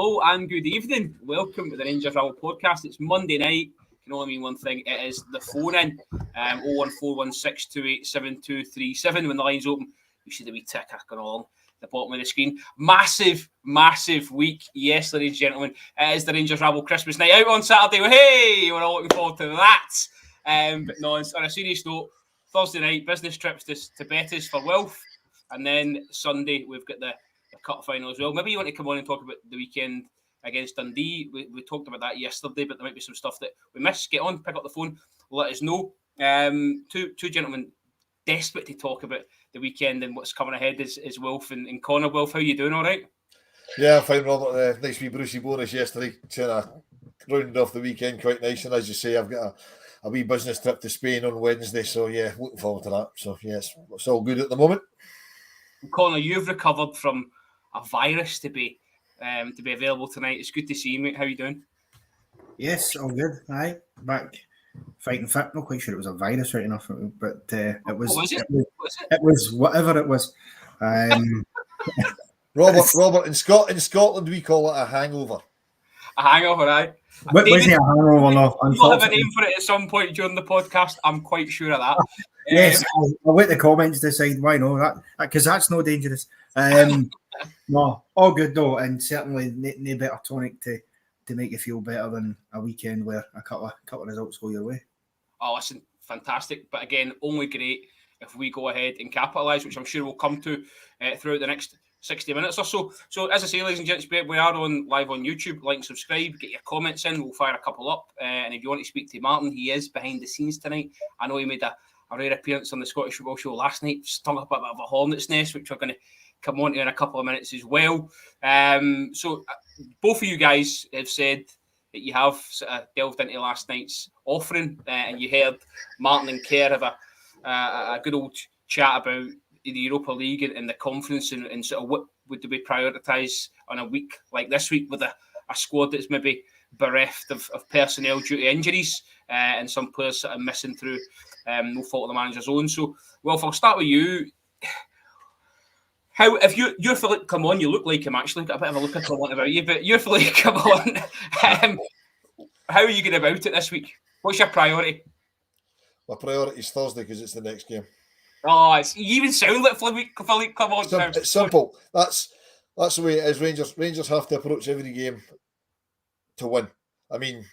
Hello and good evening. Welcome to the Rangers Rabble podcast. It's Monday night. Can only mean one thing. It is the phone in. 01416287237. When the line's open, you see the wee ticker going along the bottom of the screen. Massive week. Yes, ladies and gentlemen, it is the Rangers Rabble Christmas night out on Saturday. Well, hey, we're all looking forward to that. But no, on a serious note, Thursday night, business trips to Betis for Wilf. And then Sunday, we've got the cup final as well. Maybe you want to come on and talk about the weekend against Dundee. We talked about that yesterday, but there might be some stuff that we missed. Get on, pick up the phone, let us know. Two gentlemen desperate to talk about the weekend and what's coming ahead is Wilf and Connor. Wilf, how you doing? All right? Yeah, I'm fine, Robert. Nice wee Brucey bonus yesterday. Rounded off the weekend quite nice. And as you say, I've got a wee business trip to Spain on Wednesday. So, yeah, looking forward to that. So, yes, it's all good at the moment. Connor, you've recovered from a virus to be available tonight. It's good to see you, mate. How are you doing? Yes, all good. Aye, back fighting fit. Not quite sure it was a virus, right enough, but it was. Was it? It was whatever it was. Robert, in Scotland we call it a hangover. A hangover, aye. Was it a hangover? No, we'll have a name for it at some point during the podcast. I'm quite sure of that. Yes, I'll let the comments decide why no, that because that's no dangerous. No, all good though, and certainly no better tonic to make you feel better than a weekend where a couple of results go your way. Oh, listen, fantastic. But again, only great if we go ahead and capitalise, which I'm sure we'll come to throughout the next 60 minutes or so. So as I say, ladies and gents, we are live on YouTube. Like and subscribe, get your comments in. We'll fire a couple up. And if you want to speak to Martin, he is behind the scenes tonight. I know he made a rare appearance on the Scottish Football Show last night, stung up a bit of a hornet's nest, which we're going to come on to in a couple of minutes as well. So both of you guys have said that you have sort of delved into last night's offering, and you heard Martin and Kerr have a good old chat about the Europa League and the conference and sort of what would we prioritise on a week like this week with a squad that's maybe bereft of personnel due to injuries and some players sort of missing through no fault of the manager's own. So, well, if I'll start with you. How, if you're Philip, come on, you look like him actually. Got a bit of a look at the one about you, but you're Philip, come on. How are you going about it this week? What's your priority? My priority is Thursday because it's the next game. Oh, you even sound like Philip, come on. It's simple. That's the way it is. Rangers have to approach every game to win. I mean,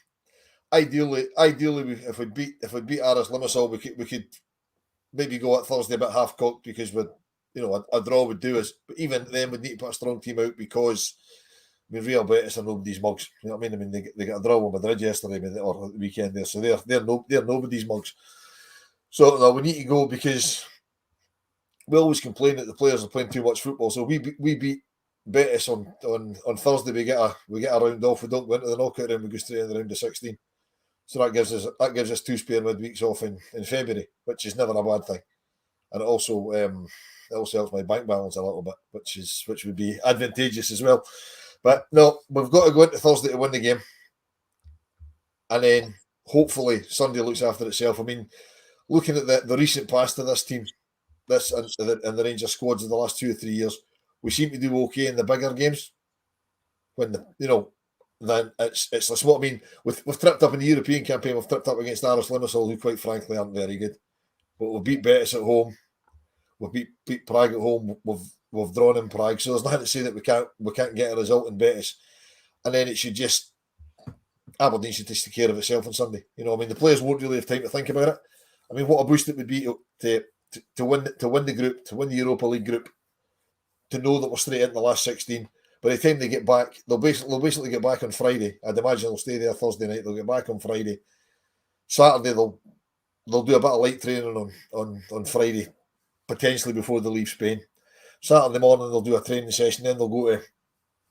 ideally, if we beat Aris Limassol, we could maybe go at Thursday a bit half cocked because a draw would do us. But even then, we'd need to put a strong team out because Real Betis are nobody's mugs. You know what I mean? They got a draw with Madrid yesterday or the weekend there, so they're nobody's mugs. So no, we need to go because we always complain that the players are playing too much football. So we beat Betis on Thursday. We get a round off. We don't go into the knockout round. We go straight in the round of 16. So that gives us 2 spare midweeks off in February, which is never a bad thing. And it also helps my bank balance a little bit, which would be advantageous as well. But no, we've got to go into Thursday to win the game, and then hopefully Sunday looks after itself. I mean, looking at the recent past of this team, and the Rangers squads in the last 2 or 3 years, we seem to do okay in the bigger games. When then it's what I mean. We've tripped up in the European campaign. We've tripped up against Aris Limassol, who quite frankly aren't very good. But we've beat Betis at home. We've beat Prague at home. We've drawn in Prague. So there's nothing to say that we can't get a result in Betis. And then Aberdeen should just take care of itself on Sunday. You know, I mean, the players won't really have time to think about it. I mean, what a boost it would be to win the group, to win the Europa League group, to know that we're straight into the last 16. By the time they get back, they'll basically get back on Friday. I'd imagine they'll stay there Thursday night. They'll get back on Friday. Saturday they'll do a bit of light training on Friday, potentially before they leave Spain. Saturday morning they'll do a training session. Then they'll go to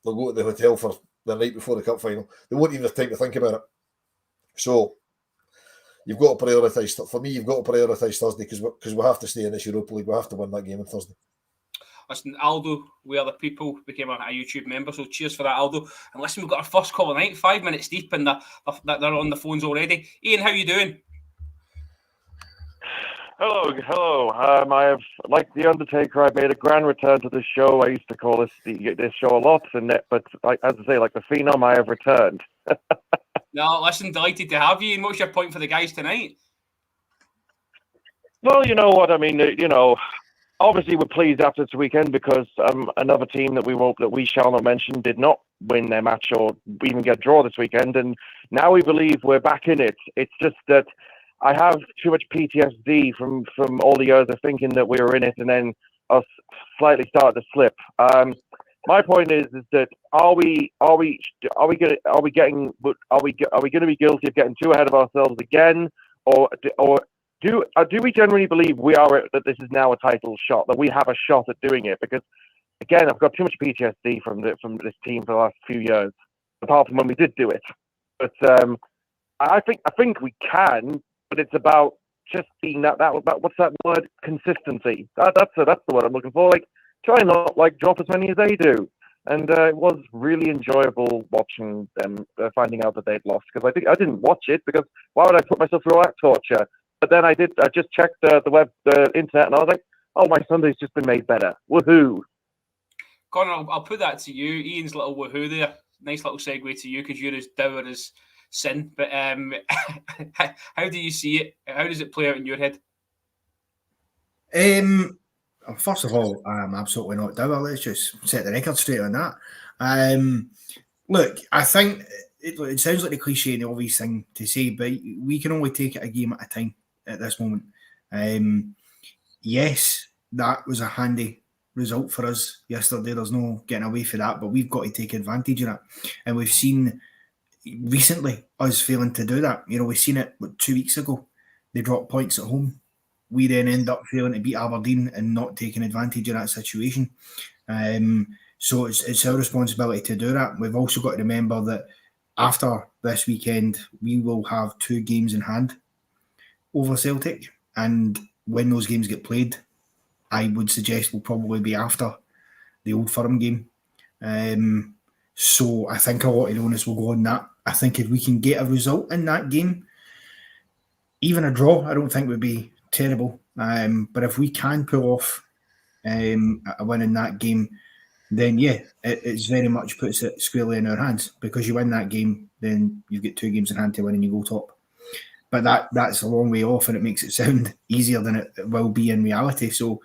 the hotel for the night before the cup final. They won't even have time to think about it. So you've got to prioritise. For me, you've got to prioritise Thursday because we have to stay in this Europa League. We have to win that game on Thursday. Listen, Aldo, we are the people, became a YouTube member, so cheers for that, Aldo. And listen, we've got our first call of the night, 5 minutes deep, and they're on the phones already. Ian, how you doing? Hello. I have, like the Undertaker, I've made a grand return to the show. I used to call this show a lot, but as I say, like the Phenom, I have returned. No, listen, delighted to have you. And what's your point for the guys tonight? Well, you know what I mean. Obviously we're pleased after this weekend because another team that we shall not mention did not win their match or even get a draw this weekend, and now we believe we're back in it. It's just that I have too much PTSD from all the years of thinking that we were in it and then us slightly started to slip. My point is that are we going to be guilty of getting too ahead of ourselves again, or do we generally believe that this is now a title shot, that we have a shot at doing it? Because again, I've got too much PTSD from this team for the last few years, apart from when we did do it. But I think we can. But it's about just being about what's that word? Consistency. That's the word I'm looking for. Like, try not drop as many as they do. And it was really enjoyable watching them finding out that they'd lost, because I didn't watch it because why would I put myself through all that torture? But then I did. I just checked the internet, and I was like, oh, my Sunday's just been made better. Woohoo! Connor, I'll put that to you. Ian's little woohoo there. Nice little segue to you because you're as dour as sin. But how do you see it? How does it play out in your head? First of all, I'm absolutely not dour. Let's just set the record straight on that. Look, I think it sounds like a cliche and the obvious thing to say, but we can only take it a game at a time at this moment. Yes, that was a handy result for us yesterday. There's no getting away from that, but we've got to take advantage of that. And we've seen recently us failing to do that. We've seen it 2 weeks ago. They dropped points at home. We then end up failing to beat Aberdeen and not taking advantage of that situation. So it's our responsibility to do that. We've also got to remember that after this weekend, we will have 2 games in hand over Celtic. And when those games get played, I would suggest will probably be after the Old Firm game. So I think a lot of the onus will go on that. I think if we can get a result in that game, even a draw, I don't think would be terrible. But if we can pull off a win in that game, then yeah, it's very much puts it squarely in our hands, because you win that game, then you've got 2 games in hand to win and you go top. But that's a long way off, and it makes it sound easier than it will be in reality. So,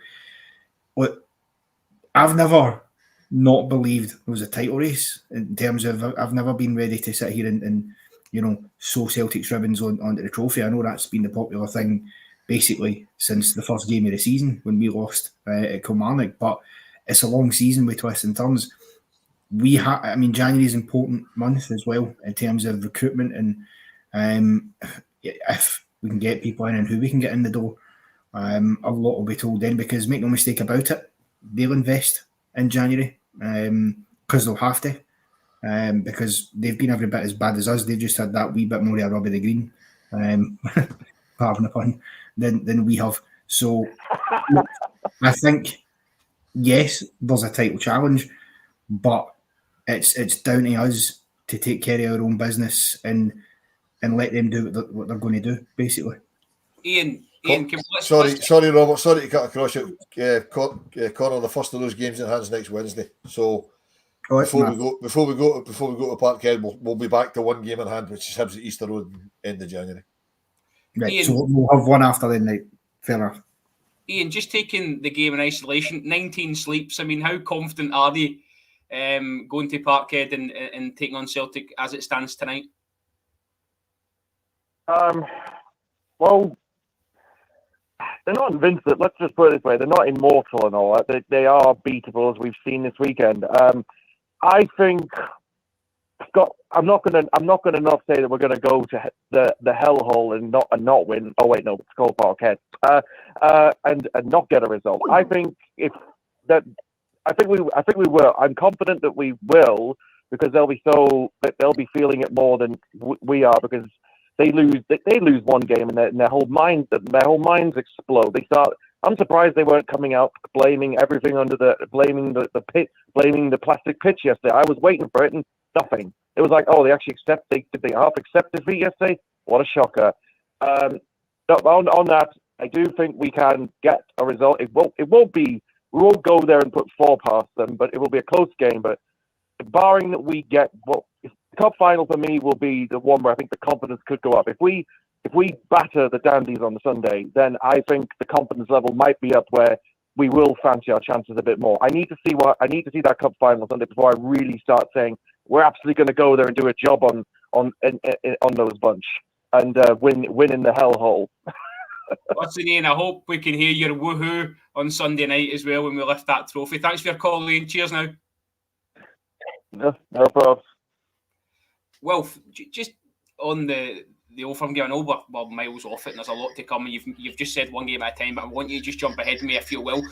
I've never not believed there was a title race, in terms of I've never been ready to sit here and sew Celtic's ribbons onto the trophy. I know that's been the popular thing basically since the first game of the season when we lost at Kilmarnock, but it's a long season with twists and turns. January is an important month as well in terms of recruitment, and if we can get people in and who we can get in the door, a lot will be told then, because make no mistake about it, they'll invest in January because they'll have to, because they've been every bit as bad as us. They've just had that wee bit more of a rub of the green, pardon the pun, than we have. So I think, yes, there's a title challenge, but it's down to us to take care of our own business and let them do what they're going to do, basically. Ian, sorry, Robert. Sorry to cut across you. Connor, the first of those games in hands next Wednesday. So before we go to Parkhead, we'll be back to 1 game in hand, which is Hibs at Easter Road, end of January. Right. Ian, so we'll have one after the night. Fair enough. Ian, just taking the game in isolation, 19 sleeps. I mean, how confident are they going to Parkhead and taking on Celtic as it stands tonight? Well, they're not invincible. Let's just put it this way: they're not immortal and all that. They are beatable, as we've seen this weekend. I think I'm not gonna not say that we're gonna go to the hellhole and not win. Oh wait, no, it's called Parkhead. And not get a result. I think we will. I'm confident that we will, because they'll be feeling it more than we are, because they lose one game and their whole minds explode. I'm surprised they weren't coming out blaming everything blaming the pit, blaming the plastic pitch yesterday. I was waiting for it and nothing. It was like, oh, they actually did they half accept defeat yesterday? What a shocker. On that, I do think we can get a result. It won't be. We won't go there and put 4 past them, but it will be a close game. But barring that we get the cup final for me will be the one where I think the confidence could go up. If we batter the Dandies on the Sunday, then I think the confidence level might be up where we will fancy our chances a bit more. I need to see that cup final Sunday before I really start saying we're absolutely going to go there and do a job on those bunch and win in the hellhole. Listen, Ian, I hope we can hear your woohoo on Sunday night as well when we lift that trophy. Thanks for your call, Ian. Cheers now. No problem. Well, just on the Old Firm game, I know we're miles off it and there's a lot to come. And you've just said one game at a time, but I want you to just jump ahead of me if you will.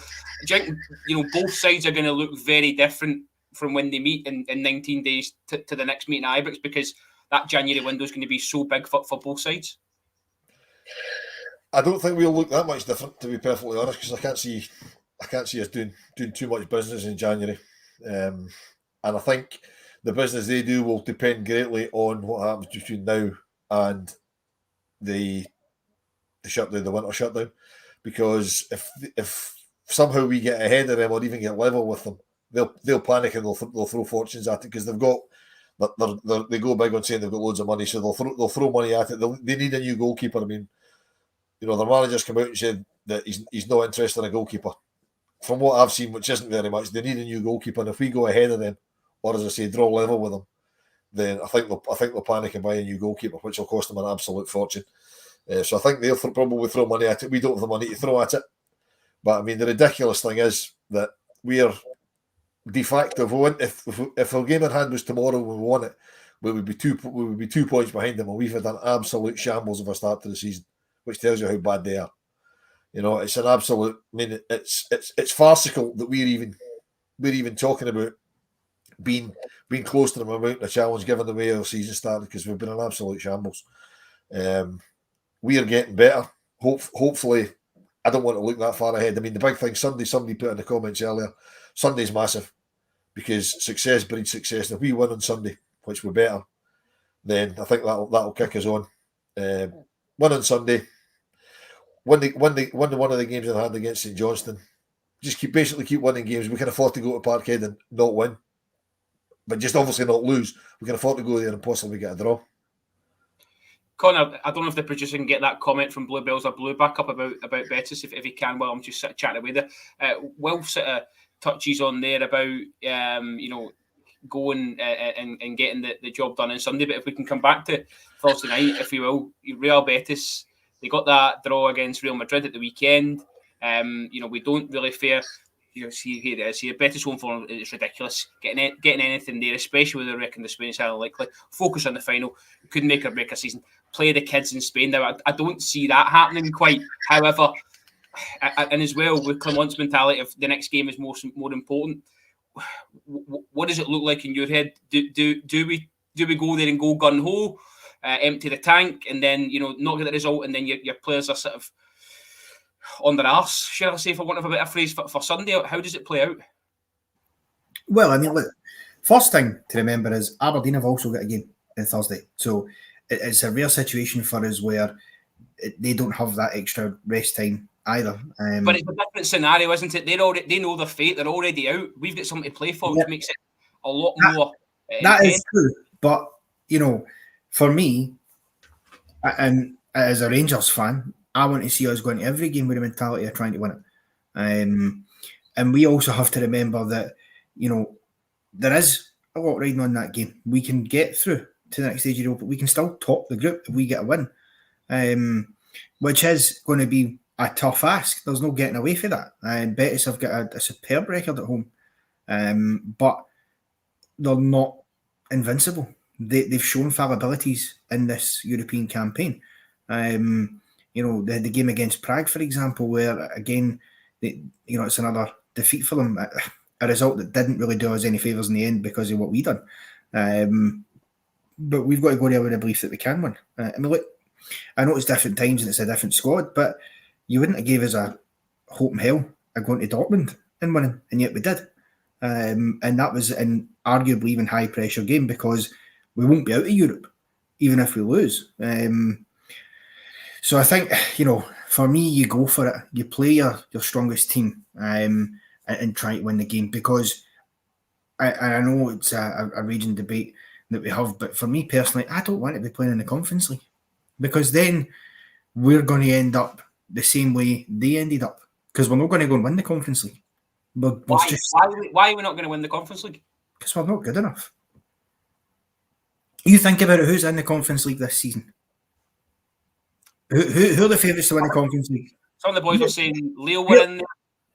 Do you think, both sides are going to look very different from when they meet in 19 days to the next meeting at Ibrox, because that January window is going to be so big for both sides? I don't think we'll look that much different, to be perfectly honest, because I can't see us doing too much business in January, and I think the business they do will depend greatly on what happens between now and the shutdown, the winter shutdown, because if somehow we get ahead of them or even get level with them, they'll panic and they'll throw fortunes at it, because they've got they go big on saying they've got loads of money, so they'll throw money at it. They need a new goalkeeper. I mean, their managers come out and said that he's not interested in a goalkeeper. From what I've seen, which isn't very much, they need a new goalkeeper. And if we go ahead of them, or as I say, draw level with them, then I think they'll panic and buy a new goalkeeper, which will cost them an absolute fortune. So I think they'll probably throw money at it. We don't have the money to throw at it. But I mean, the ridiculous thing is that we are de facto. If our game in hand was tomorrow and we won it, we would be 2 points behind them, and we've had an absolute shambles of a start to the season, which tells you how bad they are. It's an absolute. I mean, it's farcical that we're even talking about being close to them about a challenge, given the way our season started, because we've been an absolute shambles. We are getting better. Hopefully, I don't want to look that far ahead. I mean, the big thing Sunday, somebody put in the comments earlier, Sunday's massive, because success breeds success. And if we win on Sunday, which we're better, then I think that'll kick us on. Win on Sunday. Win one of the games in hand against St Johnstone. Just keep winning games. We can afford to go to Parkhead and not win, but just obviously not lose. We can afford to go there and possibly get a draw. Connor, I don't know if the producer can get that comment from Bluebells or Blue back up about Betis, if he can, while I'm just sort of chatting away there. Will sort of touches on there about going and getting the job done on Sunday. But if we can come back to Thursday night, if you will, Real Betis, they got that draw against Real Madrid at the weekend. We don't really fare. See here it is. Here, Betis home form is ridiculous. Getting anything there, especially with the reckon the Spain is highly likely. Focus on the final. Couldn't make or break a season. Play the kids in Spain. Now, I don't see that happening quite. However, and as well with Clement's mentality of the next game is more important. What does it look like in your head? Do we go there and go gun ho, empty the tank, and then not get the result, and then your players are sort of on their arse, shall I say, for want of a better phrase, for Sunday? How does it play out? Well, I mean, look, first thing to remember is Aberdeen have also got a game on Thursday, so it's a rare situation for us where they don't have that extra rest time either. But it's a different scenario, isn't it? They know their fate. They're already out. We've got something to play for, which makes it a lot more. That is true. But for me, and as a Rangers fan, I want to see us going to every game with the mentality of trying to win it. And we also have to remember that there is a lot riding on that game. We can get through to the next stage of Europe, but we can still top the group if we get a win, which is going to be a tough ask. There's no getting away from that. Betis have got a superb record at home, but they're not invincible. They've shown fallibilities in this European campaign. The game against Prague, for example, where again, it's another defeat for them. A result that didn't really do us any favours in the end because of what we done. But we've got to go there with the belief that we can win. I mean, look, I know it's different times and it's a different squad, but you wouldn't have gave us a hope in hell of going to Dortmund and winning, and yet we did. And that was an arguably even high pressure game because we won't be out of Europe, even if we lose. So I think, for me, you go for it. You play your strongest team and try to win the game, because I know it's a raging debate that we have, but for me personally, I don't want to be playing in the Conference League, because then we're going to end up the same way they ended up, because we're not going to go and win the Conference League. Why are we not going to win the Conference League? Because we're not good enough. You think about it, who's in the Conference League this season? Who are the favourites to win the Conference League? Some of the boys were saying Leo were in there.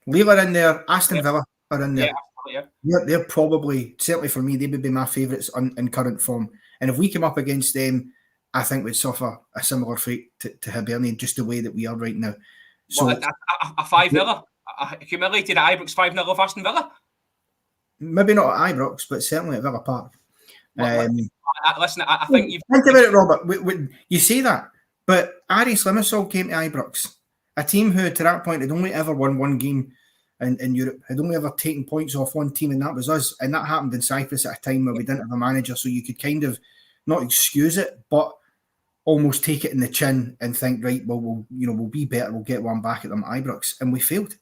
Leo are in there, Aston Villa are in there. Yeah. They're probably, certainly for me, they would be my favourites in current form. And if we came up against them, I think we'd suffer a similar fate to Hibernian, just the way that we are right now. So a 5-0? A humiliated Ibrox 5-0 of Aston Villa? Maybe not at Ibrox, but certainly at Villa Park. Listen, I think you've... Think about it, Robert. You say that, but Aris Limassol came to Ibrox, a team who to that point had only ever won one game in Europe, had only ever taken points off one team, and that was us. And that happened in Cyprus at a time where we didn't have a manager, so you could kind of not excuse it, but almost take it in the chin and think, right, well, we'll be better, we'll get one back at them at Ibrox, and we failed.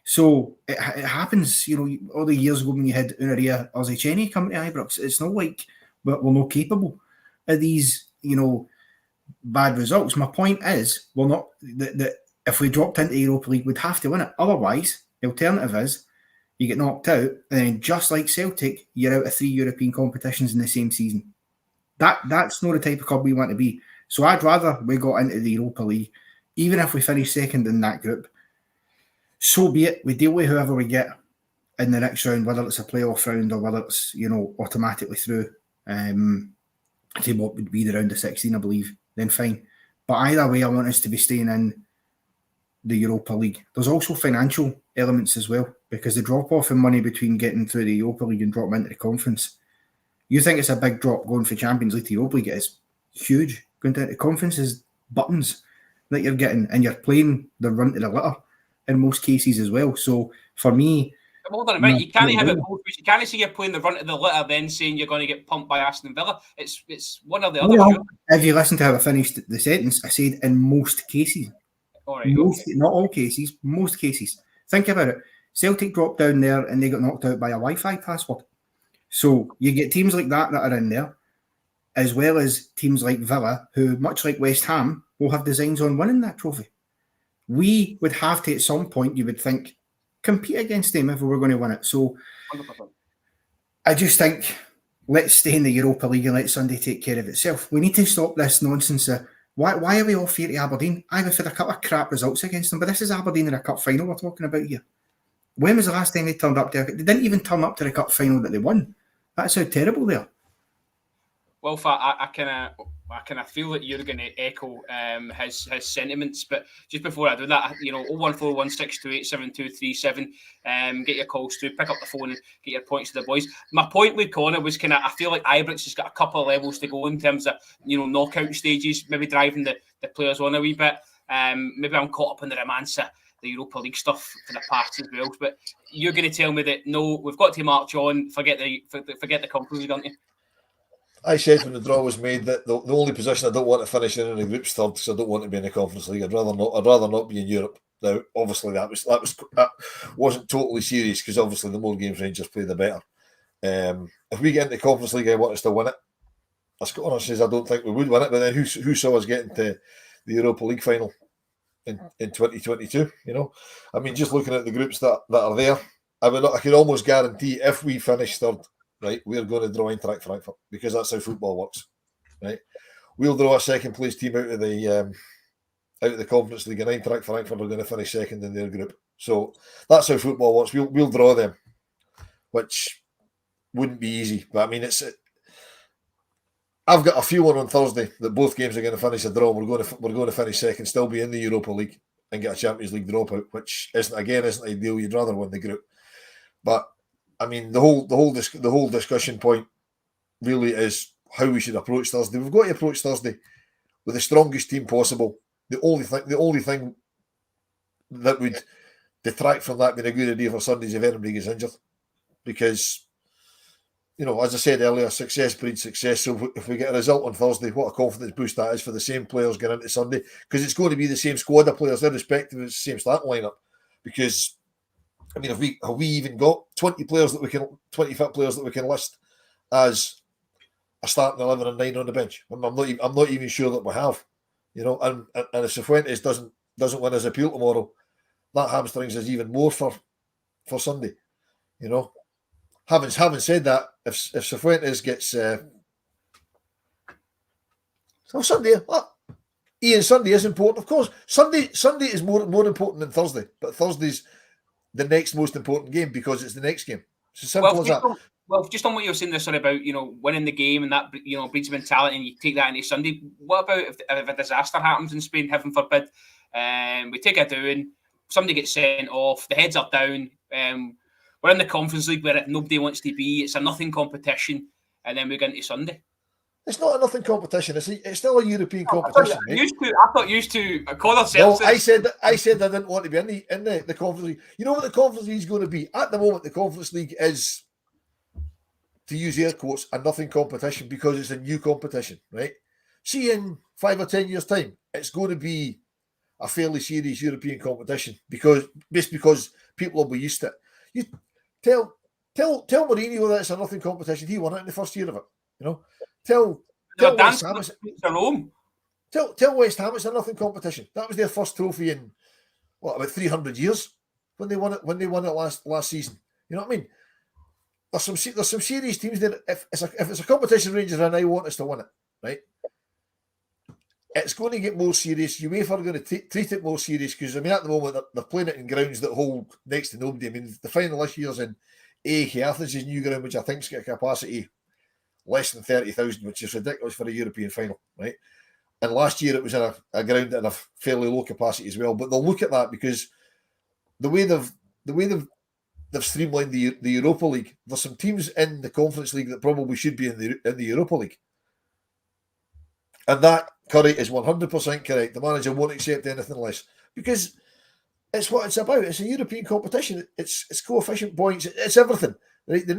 So it happens, all the years ago when you had Unaria or Zecheni come to Ibrox. It's not like we're not capable of these, bad results. My point is, we're not that if we dropped into Europa League, we'd have to win it. Otherwise, the alternative is you get knocked out, and then just like Celtic, you're out of 3 European competitions in the same season. That's not the type of club we want to be. So I'd rather we got into the Europa League, even if we finish second in that group. So be it. We deal with whoever we get in the next round, whether it's a playoff round or whether it's automatically through to what would be the round of 16, I believe. Then fine. But either way, I want us to be staying in the Europa League. There's also financial elements as well, because the drop off in money between getting through the Europa League and dropping into the conference. You think it's a big drop going for Champions League to Europa League? It's huge. Going down to conference is buttons that you're getting, and you're playing the run to the litter in most cases as well. So for me, hold on a minute, you can't have it both ways. You can't say you're playing the run to the litter, then saying you're going to get pumped by Aston Villa. It's one or the other. Well, if you listen to how I finished the sentence, I said in most cases. All right, not all cases, most cases. Think about it. Celtic dropped down there and they got knocked out by a Wi-Fi password. So you get teams like that are in there, as well as teams like Villa, who, much like West Ham, will have designs on winning that trophy. We would have to, at some point, you would think, compete against them if we were going to win it. So 100%. I just think, let's stay in the Europa League and let Sunday take care of itself. We need to stop this nonsense. Why are we off here to Aberdeen? We've had a couple of crap results against them, but this is Aberdeen in a cup final we're talking about here. When was the last time they turned up there? They didn't even turn up to the cup final that they won. That's how terrible they are. Well, I kind of feel that you're going to echo his sentiments, but just before I do that, 01416287237, get your calls through, pick up the phone and get your points to the boys. My point with Connor was I feel like Ibrox has got a couple of levels to go in terms of knockout stages, maybe driving the players on a wee bit. Maybe I'm caught up in the romance of the Europa League stuff for the past as well, but you're going to tell me that no, we've got to march on, forget the Conference League, aren't you? I said when the draw was made that the only position I don't want to finish in the group's third, because I don't want to be in the Conference League. I'd rather not be in Europe. Now, obviously, that wasn't totally serious, because obviously the more games Rangers play, the better. If we get into the Conference League, I want us to win it. As Connor says, I don't think we would win it, but then who saw us getting to the Europa League final in 2022? I mean, just looking at the groups that are there, I could almost guarantee if we finish third, right, we're going to draw Eintracht Frankfurt, because that's how football works, right? We'll draw a second place team out of the Conference League, and Eintracht Frankfurt are going to finish second in their group. So that's how football works. We'll draw them, which wouldn't be easy. But I mean, I've got a feeling on Thursday that both games are going to finish a draw. We're going to finish second, still be in the Europa League, and get a Champions League dropout, which isn't ideal. You'd rather win the group, but I mean, the whole discussion point really is how we should approach Thursday. We've got to approach Thursday with the strongest team possible. The only thing that would detract from that being a good idea for Sunday is if anybody gets injured, because as I said earlier, success breeds success. So if we get a result on Thursday, what a confidence boost that is for the same players going into Sunday, because it's going to be the same squad of players, irrespective of the same starting lineup. Because I mean, have we even got 20 players that we can 20 fit players that we can list as a starting 11 and 9 on the bench? I'm not even sure that we have. And if Cifuentes doesn't win his appeal tomorrow, that hamstrings us even more for Sunday. Having said that, if Cifuentes gets Sunday, Ian, Sunday is important, of course. Sunday is more important than Thursday, but Thursday's the next most important game because it's the next game. It's as simple as that. Just on what you were saying there, sorry, about winning the game and that breeds mentality, and you take that into Sunday. What about if a disaster happens in Spain, heaven forbid? We take a doing, somebody gets sent off, the heads are down. We're in the Conference League where nobody wants to be. It's a nothing competition, and then we go into Sunday. It's not a nothing competition. It's still a European competition. I thought used to call ourselves. No, I said I didn't want to be in the Conference League. You know what the Conference League is going to be? At the moment, the Conference League is, to use air quotes, a nothing competition because it's a new competition, right? See, in 5 or 10 years' time, it's going to be a fairly serious European competition because people will be used to it. You tell Mourinho that it's a nothing competition. He won it in the first year of it. Tell West Ham it's a nothing competition. That was their first trophy in about 300 years when they won it last season. You know what I mean? There's some serious teams there. If it's a competition, Rangers and I want us to win it, right? It's going to get more serious. UEFA are going to treat it more serious because, at the moment, they're playing it in grounds that hold next to nobody. I mean, the final this year's in Athens' new ground, which I think's got a capacity less than 30,000, which is ridiculous for a European final, right? And last year it was in a ground at a fairly low capacity as well. But they'll look at that because the way they've streamlined the Europa League, there's some teams in the Conference League that probably should be in the Europa League. And that, Curry, is 100% correct. The manager won't accept anything less because it's what it's about. It's a European competition. It's coefficient points. It's everything. Right? The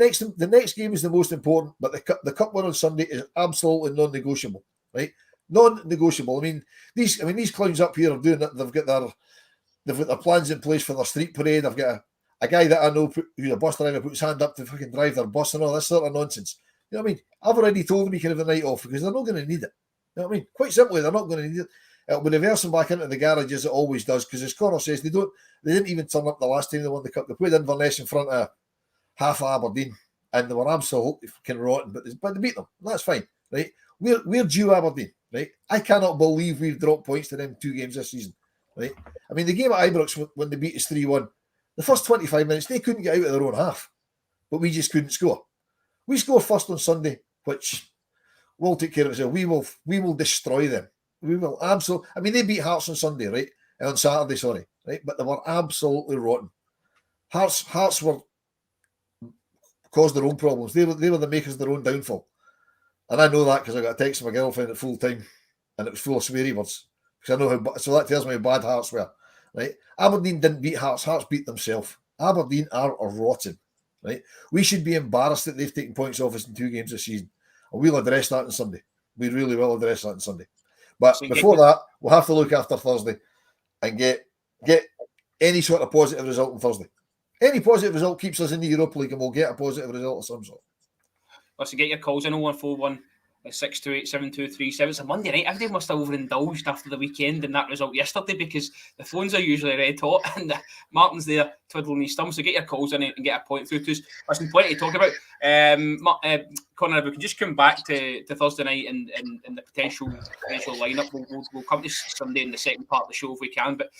next game is the most important, but the cup one on Sunday is absolutely non-negotiable. Right? Non-negotiable. I mean, these clowns up here are doing it. They've got their plans in place for their street parade. I've got a guy that I know who's a bus driver put his hand up to fucking drive their bus and all this sort of nonsense. You know what I mean? I've already told them he can have the night off because they're not going to need it. You know what I mean? Quite simply, they're not going to need it. It'll be reversing back into the garage as it always does because, as Connor says, they didn't even turn up the last time they won the cup. They played Inverness in front of half of Aberdeen and they were absolutely fucking rotten, but they beat them. That's fine, right? We're due Aberdeen, right? I cannot believe we've dropped points to them 2 games this season, right? I mean, the game at Ibrox when they beat us 3-1, the first 25 minutes they couldn't get out of their own half, but we just couldn't score. We score first on Sunday, which we'll take care of it. We will destroy them. We will absolutely. I mean, they beat Hearts on Sunday, right? On Saturday, sorry, right? But they were absolutely rotten. Hearts were caused their own problems. They were the makers of their own downfall, and I know that because I got a text from my girlfriend at full time, and it was full of sweary words. Because I know how. So that tells me how bad Hearts were, right? Aberdeen didn't beat Hearts. Hearts beat themselves. Aberdeen are rotten, right? We should be embarrassed that they've taken points off us in 2 games this season. And we'll address that on Sunday. We really will address that on Sunday. But before that, we'll have to look after Thursday and get any sort of positive result on Thursday. Any positive result keeps us in the Europa League and we'll get a positive result of some sort. Listen, get your calls in 0141 628 7237. It's a Monday night. Everybody must have overindulged after the weekend and that result yesterday because the phones are usually red hot and Martin's there twiddling his thumbs. So get your calls in and get a point through to us. Listen, plenty to talk about. Connor, if we can just come back to Thursday night and the potential lineup, we'll come to Sunday in the second part of the show if we can. But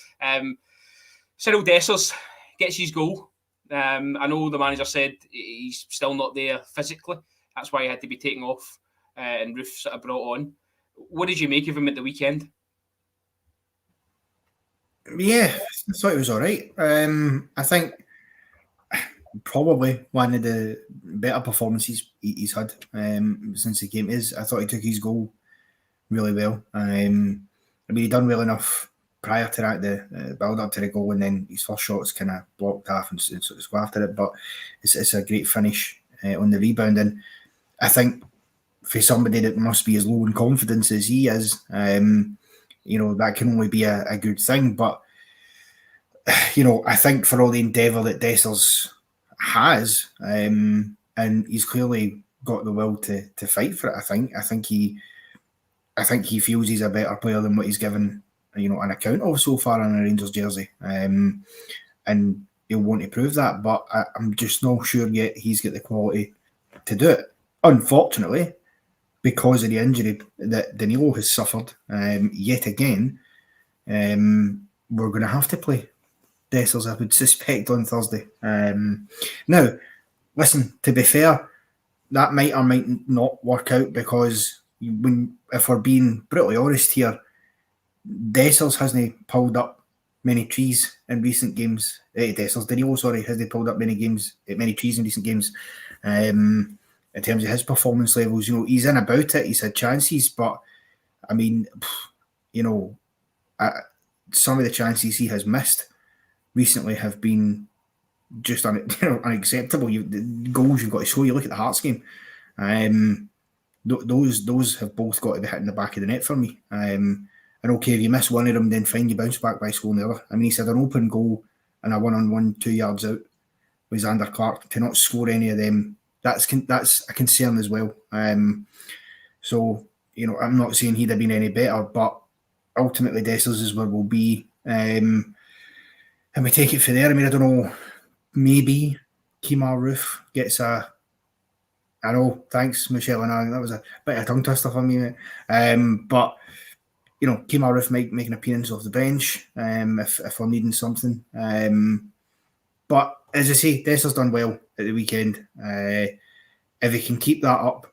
Cyril Dessers gets his goal. I know the manager said he's still not there physically. That's why he had to be taken off. And Roof sort of brought on. What did you make of him at the weekend? Yeah, I thought he was all right. I think probably one of the better performances he's had since he came. I thought he took his goal really well. I mean, he done well enough prior to that, the build up to the goal, and then his first shot was kind of blocked off and so go after it. But it's a great finish. on the rebound. And I think for somebody that must be as low in confidence as he is, that can only be a good thing. But, I think for all the endeavour that Dessers has, and he's clearly got the will to fight for it, I think he feels he's a better player than what he's given, an account of so far in a Rangers jersey. And he'll want to prove that, but I'm just not sure yet he's got the quality to do it. Unfortunately, because of the injury that Danilo has suffered, yet again, we're going to have to play Dessers, I would suspect, on Thursday. Now, listen, to be fair, that might or might not work out, because if we're being brutally honest here, Dessers hasn't pulled up many trees in recent games. Danilo, hasn't pulled up many trees in recent games. In terms of his performance levels, he's in about it. He's had chances, but I mean, some of the chances he has missed recently have been just unacceptable. The goals you've got to show. You look at the Hearts game. Those have both got to be hitting the back of the net for me. And okay, if you miss one of them, then fine, you bounce back by scoring the other. I mean, he's had an open goal and a 1-on-1 2 yards out with Xander Clark. To not score any of them, that's a concern as well. So, I'm not saying he'd have been any better, but ultimately Dessers is where we'll be. And we take it from there. I mean, I don't know, maybe Kemar Roof gets I know, thanks, Michelle, and that was a bit of a tongue twister for me, mate. But Kemar Roof might make an appearance off the bench if we're needing something. But as I say, Dessers done well at the weekend. If he can keep that up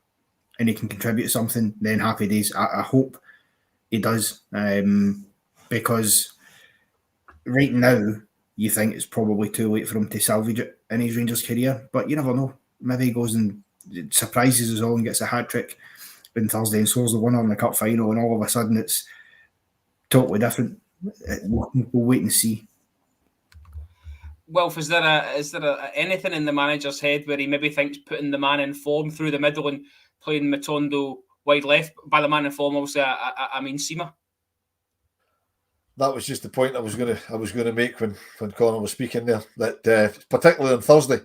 and he can contribute something, then happy days. I hope he does, because right now you think it's probably too late for him to salvage it in his Rangers career. But you never know. Maybe he goes and surprises us all and gets a hat-trick on Thursday and scores the winner in the cup final, and all of a sudden it's totally different. We'll wait and see. Wilf, is there anything in the manager's head where he maybe thinks putting the man in form through the middle and playing Matondo wide left? By the man in form, obviously, I mean Sima. That was just the point I was going to make when Connor was speaking there. That particularly on Thursday,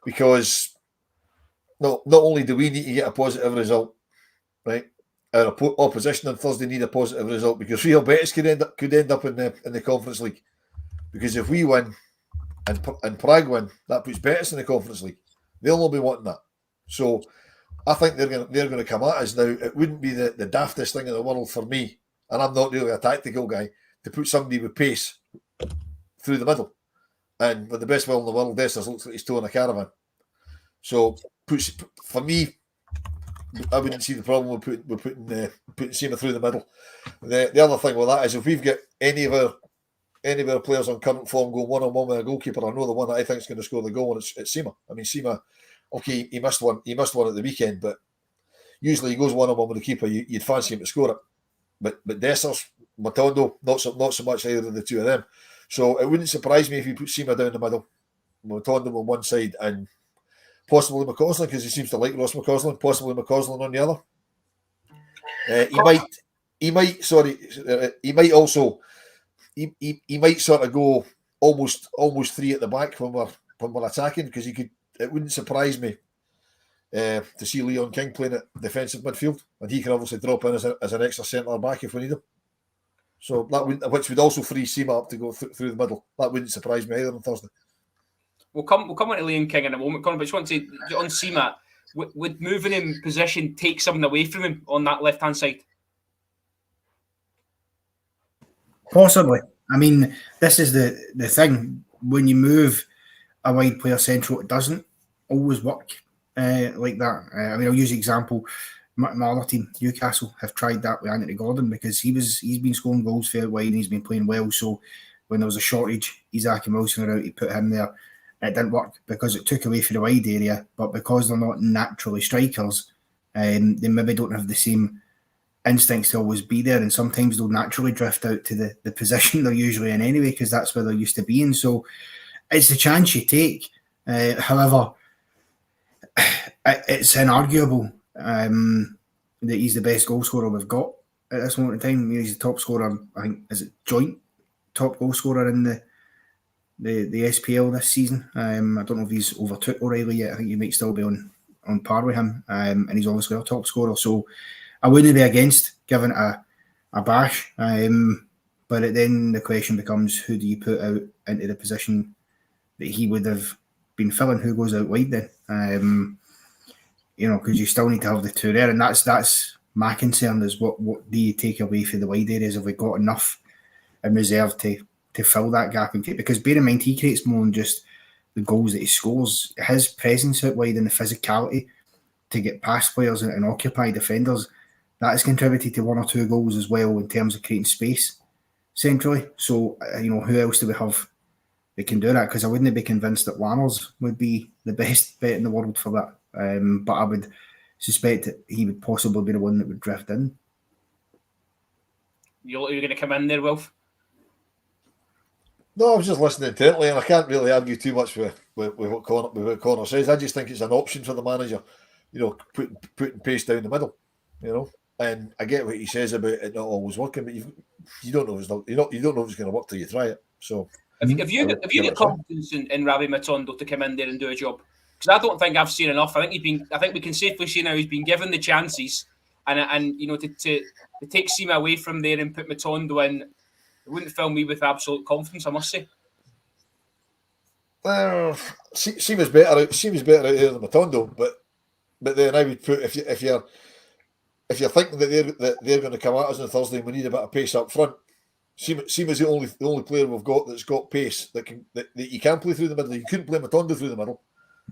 because not only do we need to get a positive result, right? Our opposition on Thursday need a positive result, because Real Betis could end up in the Conference League. Because if we win and Prague win, that puts Betis in the Conference League. They'll not be wanting that. So I think they're going to come at us now. It wouldn't be the daftest thing in the world for me, and I'm not really a tactical guy, to put somebody with pace through the middle. And with the best will in the world, Dessers looks like he's towing a caravan. So for me, I wouldn't see the problem with putting Sima through the middle. The other thing with that is, if we've got any of our players on current form going one-on-one with a goalkeeper, I know the one that I think is going to score the goal, and it's Sima. I mean, Sima, okay, he missed one at the weekend, but usually he goes one-on-one with the keeper. You'd fancy him to score it. But Dessers, Matondo, not so much either of the two of them. So it wouldn't surprise me if you put Sima down the middle, Matondo on one side, and possibly McCausland, because he seems to like Ross McCausland, possibly McCausland on the other. He might sort of go almost three at the back when we're attacking, because it wouldn't surprise me to see Leon King playing at defensive midfield, and he can obviously drop in as an extra centre back if we need him. So which would also free Sima up to go through the middle. That wouldn't surprise me either on Thursday. We'll come on to Leon King in a moment, Conor, but I just want to say, on Sima, would moving him position take something away from him on that left-hand side? Possibly. I mean, this is the thing. When you move a wide player central, it doesn't always work like that. I mean, I'll use the example. My other team, Newcastle, have tried that with Anthony Gordon, because he's been scoring goals fairly wide and he's been playing well. So when there was a shortage, Isaac and Wilson were out, he put him there. It didn't work because it took away from the wide area, but because they're not naturally strikers, they maybe don't have the same instincts to always be there, and sometimes they'll naturally drift out to the position they're usually in anyway, because that's where they're used to being. So it's the chance you take. However, it's inarguable that he's the best goal scorer we've got at this moment in time. He's the top scorer, I think, is it joint top goal scorer in the SPL this season. I don't know if he's overtook O'Reilly yet. I think he might still be on par with him, and he's obviously our top scorer. So I wouldn't be against giving it a bash. But then the question becomes, who do you put out into the position that he would have been filling? Who goes out wide then? Because you still need to have the two there, and that's my concern, is what do you take away from the wide areas? Have we got enough in reserve to fill that gap? Because bear in mind, he creates more than just the goals that he scores. His presence out wide and the physicality to get past players and occupy defenders, that has contributed to one or two goals as well in terms of creating space centrally. So, who else do we have that can do that? Because I wouldn't be convinced that Lammers would be the best bet in the world for that. But I would suspect that he would possibly be the one that would drift in. You're going to come in there, Wilf? No, I was just listening intently, and I can't really argue too much with what Connor says. I just think it's an option for the manager, putting pace down the middle, And I get what he says about it not always working, but you don't know if it's not, you don't know if it's going to work till you try it. So, have you got confidence in Rabbe Matondo to come in there and do a job? Because I don't think I've seen enough. I think we can safely say now he's been given the chances, and to take Sima away from there and put Matondo in, it wouldn't fill me with absolute confidence, I must say. Seema's better out there than Matondo, but then I would put, if you're thinking that they're going to come at us on Thursday and we need a bit of pace up front, Seema's the only player we've got that's got pace that you can play through the middle. You couldn't play Matondo through the middle,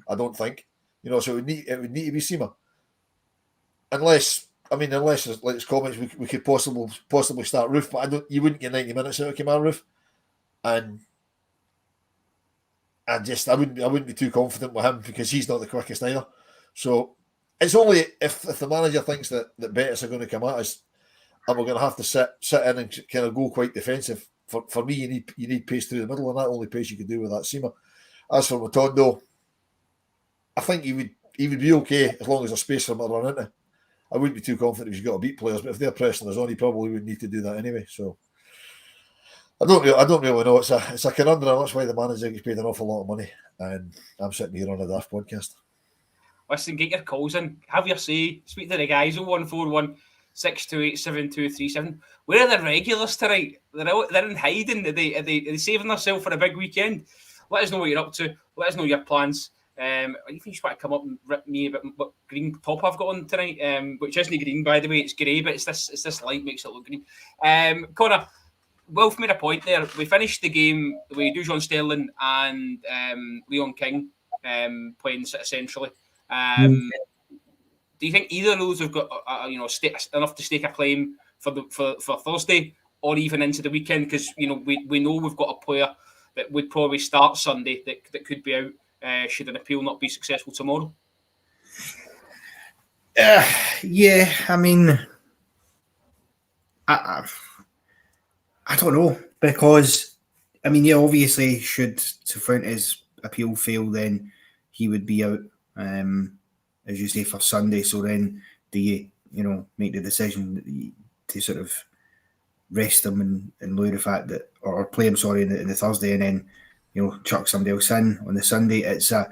I don't think. So it would need to be Seema, unless like his comments, we could possibly start Roof, but you wouldn't get 90 minutes out of Kemar Roof, and I wouldn't be too confident with him because he's not the quickest either. So it's only if the manager thinks that Betis are going to come at us, and we're going to have to sit in and kind of go quite defensive. For me, you need pace through the middle, and that only pace you can do with that Seema. As for Matondo, I think he would be okay as long as there's space for him to run into. I wouldn't be too confident if he's got to beat players, but if they're pressing us on, he probably would need to do that anyway. So I don't really know. It's a conundrum. That's why the manager gets paid an awful lot of money, and I'm sitting here on a daft podcast. Listen, get your calls in. Have your say. Speak to the guys. 0141 628 7237. Where are the regulars tonight? They're in hiding. Are they saving themselves for a big weekend? Let us know what you're up to. Let us know your plans. If you just want to come up and rip me about what green top I've got on tonight, which isn't green, by the way, it's grey, but it's this light makes it look green. Connor, Wilf made a point there. We finished the game with Dujon Sterling and Leon King playing essentially. Do you think either of those have got enough to stake a claim for Thursday or even into the weekend? Because we know we've got a player that would probably start Sunday that could be out. Should an appeal not be successful tomorrow? Yeah, I mean, I don't know, because obviously should Cifuentes' appeal fail, then he would be out, as you say, for Sunday. So then do you make the decision to sort of rest him in lieu of the fact that, or play him, sorry, in the Thursday, and then chuck somebody else in on the Sunday? The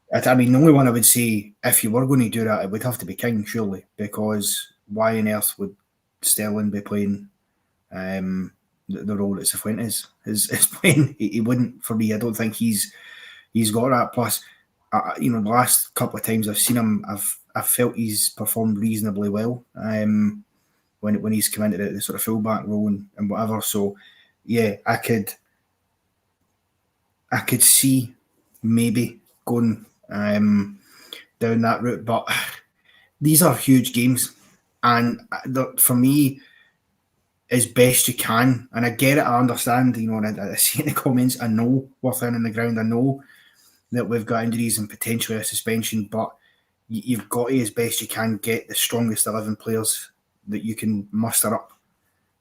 only one I would say, if you were going to do that, it would have to be King, surely, because why on earth would Sterling be playing the role that Cifuentes is playing? He wouldn't, for me. I don't think he's got that. Plus, the last couple of times I've seen him, I've felt he's performed reasonably well when he's come into the sort of fullback role and whatever. So yeah, I could see maybe going down that route, but these are huge games, and for me, as best you can, and I get it, I understand, and I see in the comments, I know we're thin on the ground, I know that we've got injuries and potentially a suspension, but you've got to, as best you can, get the strongest 11 players that you can muster up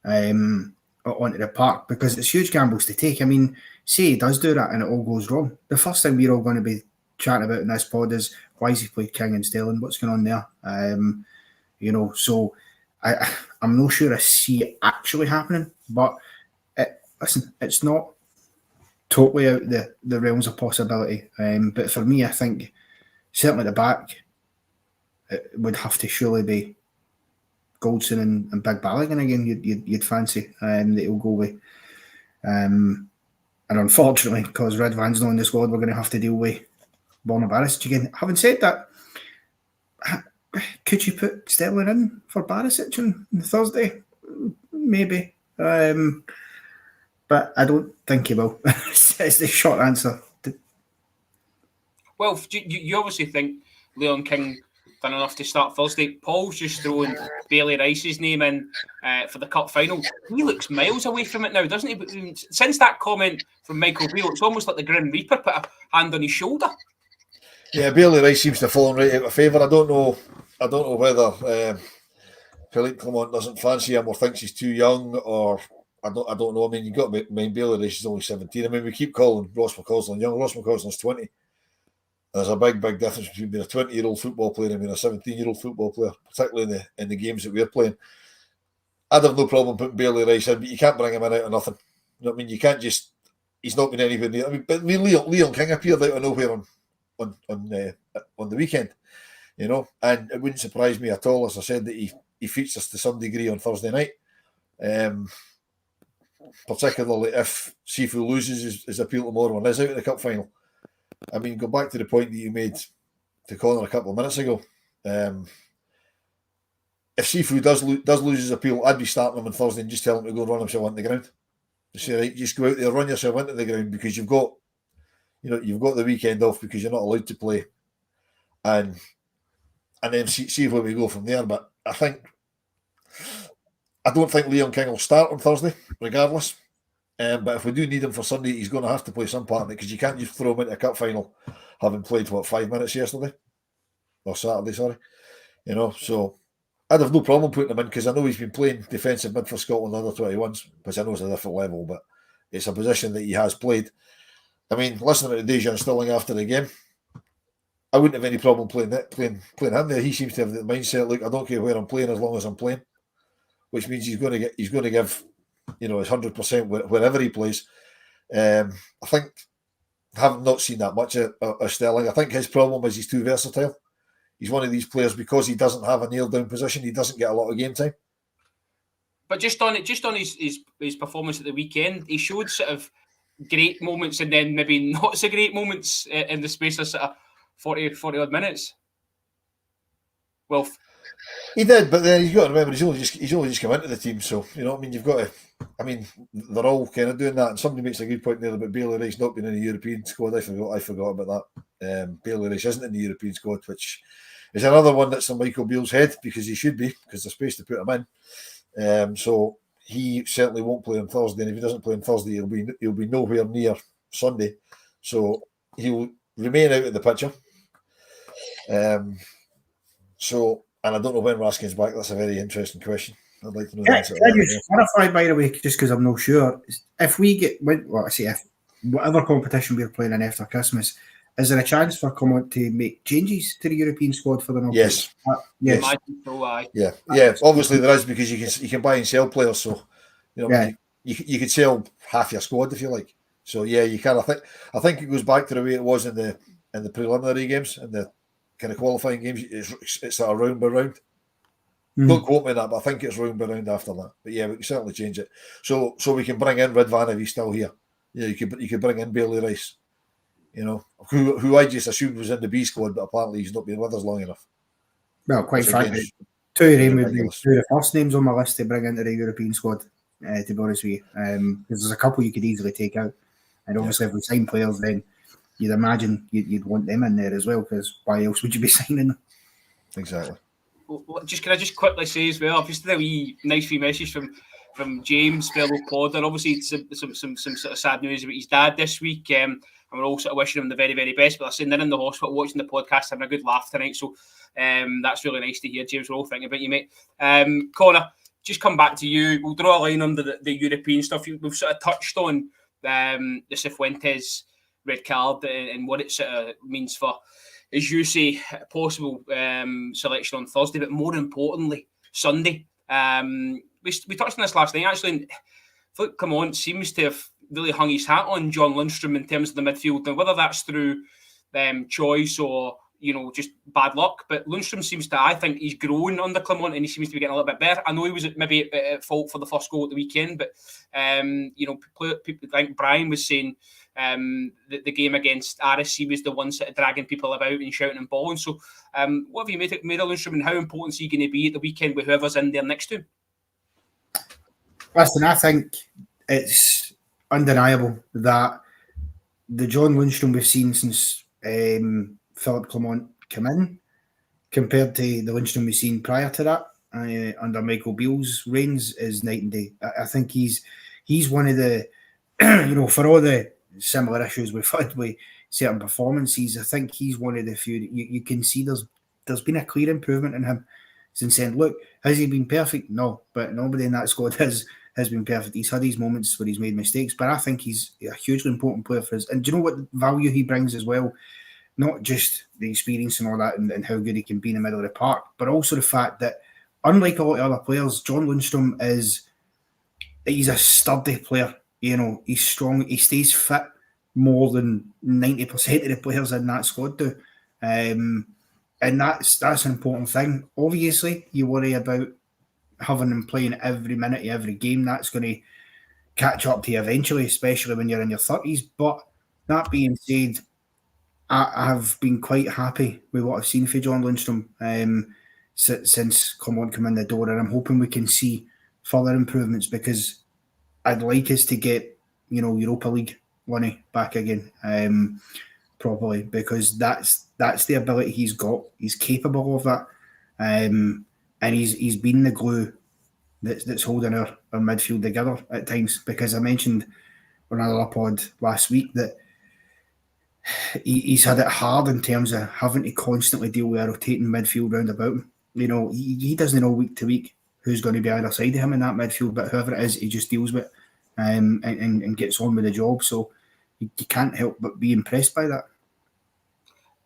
onto the park, because it's huge gambles to take. I mean, say he does do that and it all goes wrong. The first thing we're all going to be chatting about in this pod is, Why has he played King and Sterling? What's going on there? So I'm not sure I see it actually happening, but listen, it's not totally out the realms of possibility. But for me, I think certainly at the back, it would have to surely be Goldson and Big Balogun again. You'd fancy that he'll go with. And unfortunately, because Redvan's not in the squad, we're going to have to deal with Borna Barisic again. Having said that, could you put Sterling in for Barisic on Thursday? Maybe. But I don't think he will. It's the short answer. Well, you obviously think Leon King done enough to start Thursday. Paul's just throwing Bailey Rice's name in for the cup final. He looks miles away from it now, doesn't he? But since that comment from Michael Beale, it's almost like the Grim Reaper put a hand on his shoulder. Yeah, Bailey Rice seems to have fallen right out of favour. I don't know whether Philippe Clement doesn't fancy him or thinks he's too young, or I don't know. I mean, you got to mind Bailey Rice is only 17. I mean, we keep calling Ross McCausland young. Ross McCausland's 20. There's a big difference between being a 20-year-old football player and being a 17-year-old football player, particularly in the games that we're playing. I'd have no problem putting Bailey Rice in, but you can't bring him in out of nothing. You know what I mean? You can't just. He's not been anywhere near. But Leon King appeared out of nowhere on the weekend, you know, and it wouldn't surprise me at all, as I said, that he features to some degree on Thursday night. Particularly if Sifu loses his appeal tomorrow and is out of the cup final. I mean, go back to the point that you made to Connor a couple of minutes ago. If Sifu does lose his appeal, I'd be starting him on Thursday and just tell him to go run himself into the ground. Just say, right, just go out there, run yourself into the ground, because you've got the weekend off because you're not allowed to play, and then see where we go from there. But I don't think Leon King will start on Thursday, regardless. But if we do need him for Sunday, he's going to have to play some part in it, because you can't just throw him into a cup final having played 5 minutes yesterday or Saturday, sorry. You know, so I'd have no problem putting him in, because I know he's been playing defensive mid for Scotland under 21s, which I know is a different level, but it's a position that he has played. I mean, listening to Dejan Stilling after the game, I wouldn't have any problem playing him there. He seems to have the mindset, look, I don't care where I'm playing as long as I'm playing, which means he's going to give, you know, his 100% wherever he plays. I think I have not seen that much of Sterling. I think his problem is he's too versatile. He's one of these players, because he doesn't have a nailed down position, he doesn't get a lot of game time. But just on his performance at the weekend, he showed sort of great moments and then maybe not so great moments in the space of sort of 40 odd minutes. Well, he did, but then you've got to remember he's only just come into the team, so you know what I mean. You've got to. I mean, they're all kind of doing that, and somebody makes a good point there about Bailey Rice not being in the European squad. I forgot about that. Bailey Rice isn't in the European squad, which is another one that's on Michael Beale's head, because he should be, because there's space to put him in. So he certainly won't play on Thursday, and if he doesn't play on Thursday, he'll be nowhere near Sunday. So he'll remain out of the picture. And I don't know when Raskin's back. That's a very interesting question. I'd like to know the answer to that. Can I just clarify, by the way, just because I'm not sure, if we get, if whatever competition we're playing in after Christmas, is there a chance for Clement to make changes to the European squad for the knockout? Yes. Yes. Yeah. Obviously there is, because you can buy and sell players, so you know you could sell half your squad if you like. So yeah, you can. I think it goes back to the way it was in the preliminary games and the kind of qualifying games. It's sort of round by round. Don't quote me on that, but I think it's round by round after that. But yeah, we can certainly change it. So we can bring in Redvan if he's still here. Yeah, you could bring in Bailey Rice. You know, who I just assumed was in the B squad, but apparently he's not been with us long enough. Well, quite frankly, two of them would be two of the first names on my list to bring into the European squad, to be honest with you. Because there's a couple you could easily take out. And obviously if we sign players, then you'd imagine you'd want them in there as well, because why else would you be signing them? Exactly. Can I just quickly say as well, I've just had a wee nice message from James, fellow podder. Obviously, some sort of sad news about his dad this week. And we're all sort of wishing him the very, very best. But they're saying they're in the hospital watching the podcast, having a good laugh tonight. So that's really nice to hear, James. We're all thinking about you, mate. Connor, just come back to you. We'll draw a line under the European stuff. We've sort of touched on the Cifuentes red card and what it sort of means for as you say, possible selection on Thursday, but more importantly, Sunday. We touched on this last night, actually. Look, come on, seems to have really hung his hat on John Lundstrom in terms of the midfield. Now, whether that's through choice or just bad luck, but Lundstrom seems to, I think, he's grown under Clement and he seems to be getting a little bit better. I know he was maybe at fault for the first goal at the weekend, but people like Brian was saying that the game against Aris, he was the one sort of dragging people about and shouting and bawling. So, what have you made of Lundstrom, and how important is he going to be at the weekend with whoever's in there next to him? Listen, I think it's undeniable that the John Lundstrom we've seen since Philip Clement came in, compared to the Lundstrom we've seen prior to that under Michael Beale's reigns, is night and day. I think he's one of the, for all the similar issues we've had with certain performances, I think he's one of the few that you can see there's been a clear improvement in him. Since saying, look, has he been perfect? No, but nobody in that squad has been perfect. He's had these moments where he's made mistakes, but I think he's a hugely important player for us. And do you know what value he brings as well? Not just the experience and all that and how good he can be in the middle of the park, but also the fact that, unlike a lot of other players, John Lundstrom he's a sturdy player. He's strong. He stays fit more than 90% of the players in that squad do. And that's an important thing. Obviously, you worry about having them playing every minute of every game. That's going to catch up to you eventually, especially when you're in your 30s. But that being said, I have been quite happy with what I've seen for John Lundstrom since Clement came in the door, and I'm hoping we can see further improvements, because I'd like us to get Europa League money back again properly, because that's the ability he's got. He's capable of that, and he's been the glue that's holding our midfield together at times. Because I mentioned on another pod last week that he's had it hard in terms of having to constantly deal with a rotating midfield round about him. He doesn't know week to week who's going to be either side of him in that midfield, but whoever it is, he just deals with and gets on with the job. So you can't help but be impressed by that.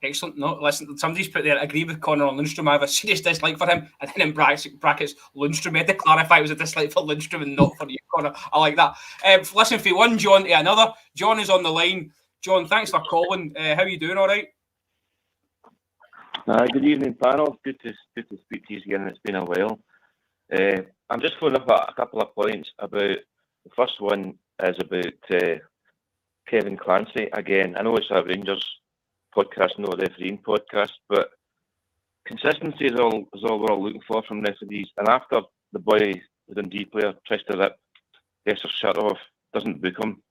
Excellent. No, listen, somebody's put there, agree with Connor on Lundstrom. I have a serious dislike for him. And then in brackets Lundstrom. I had to clarify it was a dislike for Lundstrom and not for you, Connor. I like that. Listen, from one John to another. John is on the line. John, thanks for calling. How are you doing? All right? Good evening, panel. Good to speak to you again. It's been a while. I'm just following up a couple of points about. The first one is about Kevin Clancy. Again, I know it's a Rangers podcast, not a refereeing podcast, but consistency is all we're all looking for from referees. And after the boy, the Dundee player, tries to rip Besser's shirt off, doesn't book him,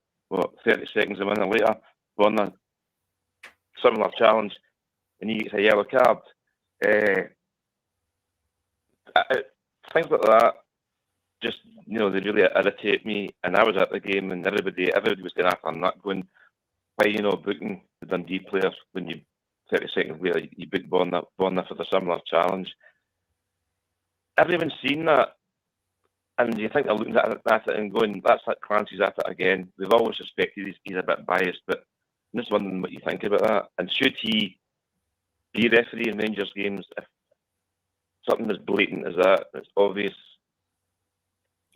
30 seconds a minute later, on a similar challenge, and he gets a yellow card. Things like that, just, they really irritate me. And I was at the game, and everybody was going after that, going, why are you not booking the Dundee players when you 30 seconds later you book Bonner for the similar challenge? Everyone's seen that, and you think they're looking at it and going, that's like Clancy's at it again. We've always suspected he's a bit biased, but I'm just wondering what you think about that. And should he be referee in Rangers games if something as blatant as that? It's obvious.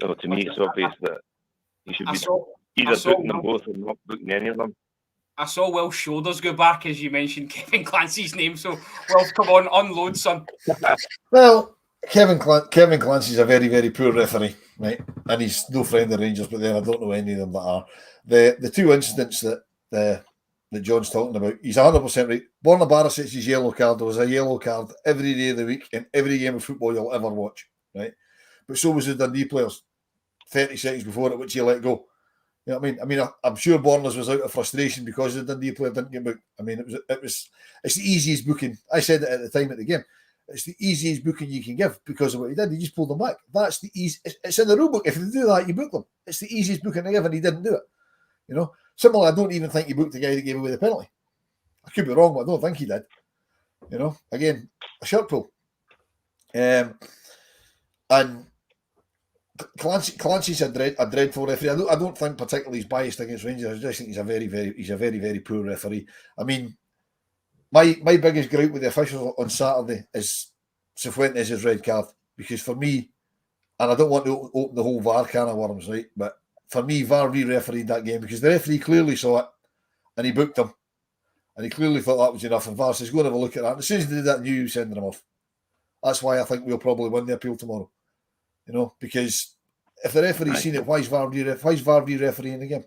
To me, it's obvious that he should be either booking them both or not booking any of them. I saw Will's shoulders go back as you mentioned Kevin Clancy's name. So, Will, come on, unload, son. Well, Kevin Clancy's a very, very poor referee, right? And he's no friend of Rangers, but then I don't know any of them that are. The two incidents that John's talking about, he's 100% right. Borna Barisic' yellow card, there was a yellow card every day of the week in every game of football you'll ever watch, right? But so was the Dundee players 30 seconds before it, which he let go. You know what I mean? I'm sure Borna's was out of frustration because the Dundee player didn't get booked. I mean, it's the easiest booking. I said it at the time at the game. It's the easiest booking you can give because of what he did. He just pulled them back. That's the easy. It's in the rule book. If you do that, you book them. It's the easiest booking to give, and he didn't do it. Similarly, I don't even think he booked the guy that gave away the penalty. I could be wrong, but I don't think he did. Again, a shirt pull. And Clancy's a dreadful referee. I don't think particularly he's biased against Rangers. I just think he's a very, very poor referee. I mean, my biggest gripe with the officials on Saturday is Cifuentes' red card, because for me, and I don't want to open the whole VAR can of worms, right? But for me, VAR re-refereed that game because the referee clearly saw it and he booked him. And he clearly thought that was enough. And VAR says, go and have a look at that. And as soon as he did that, I knew he was sending him off. That's why I think we'll probably win the appeal tomorrow. You know, because if the referee's seen it, why is VAR re-refereeing the game?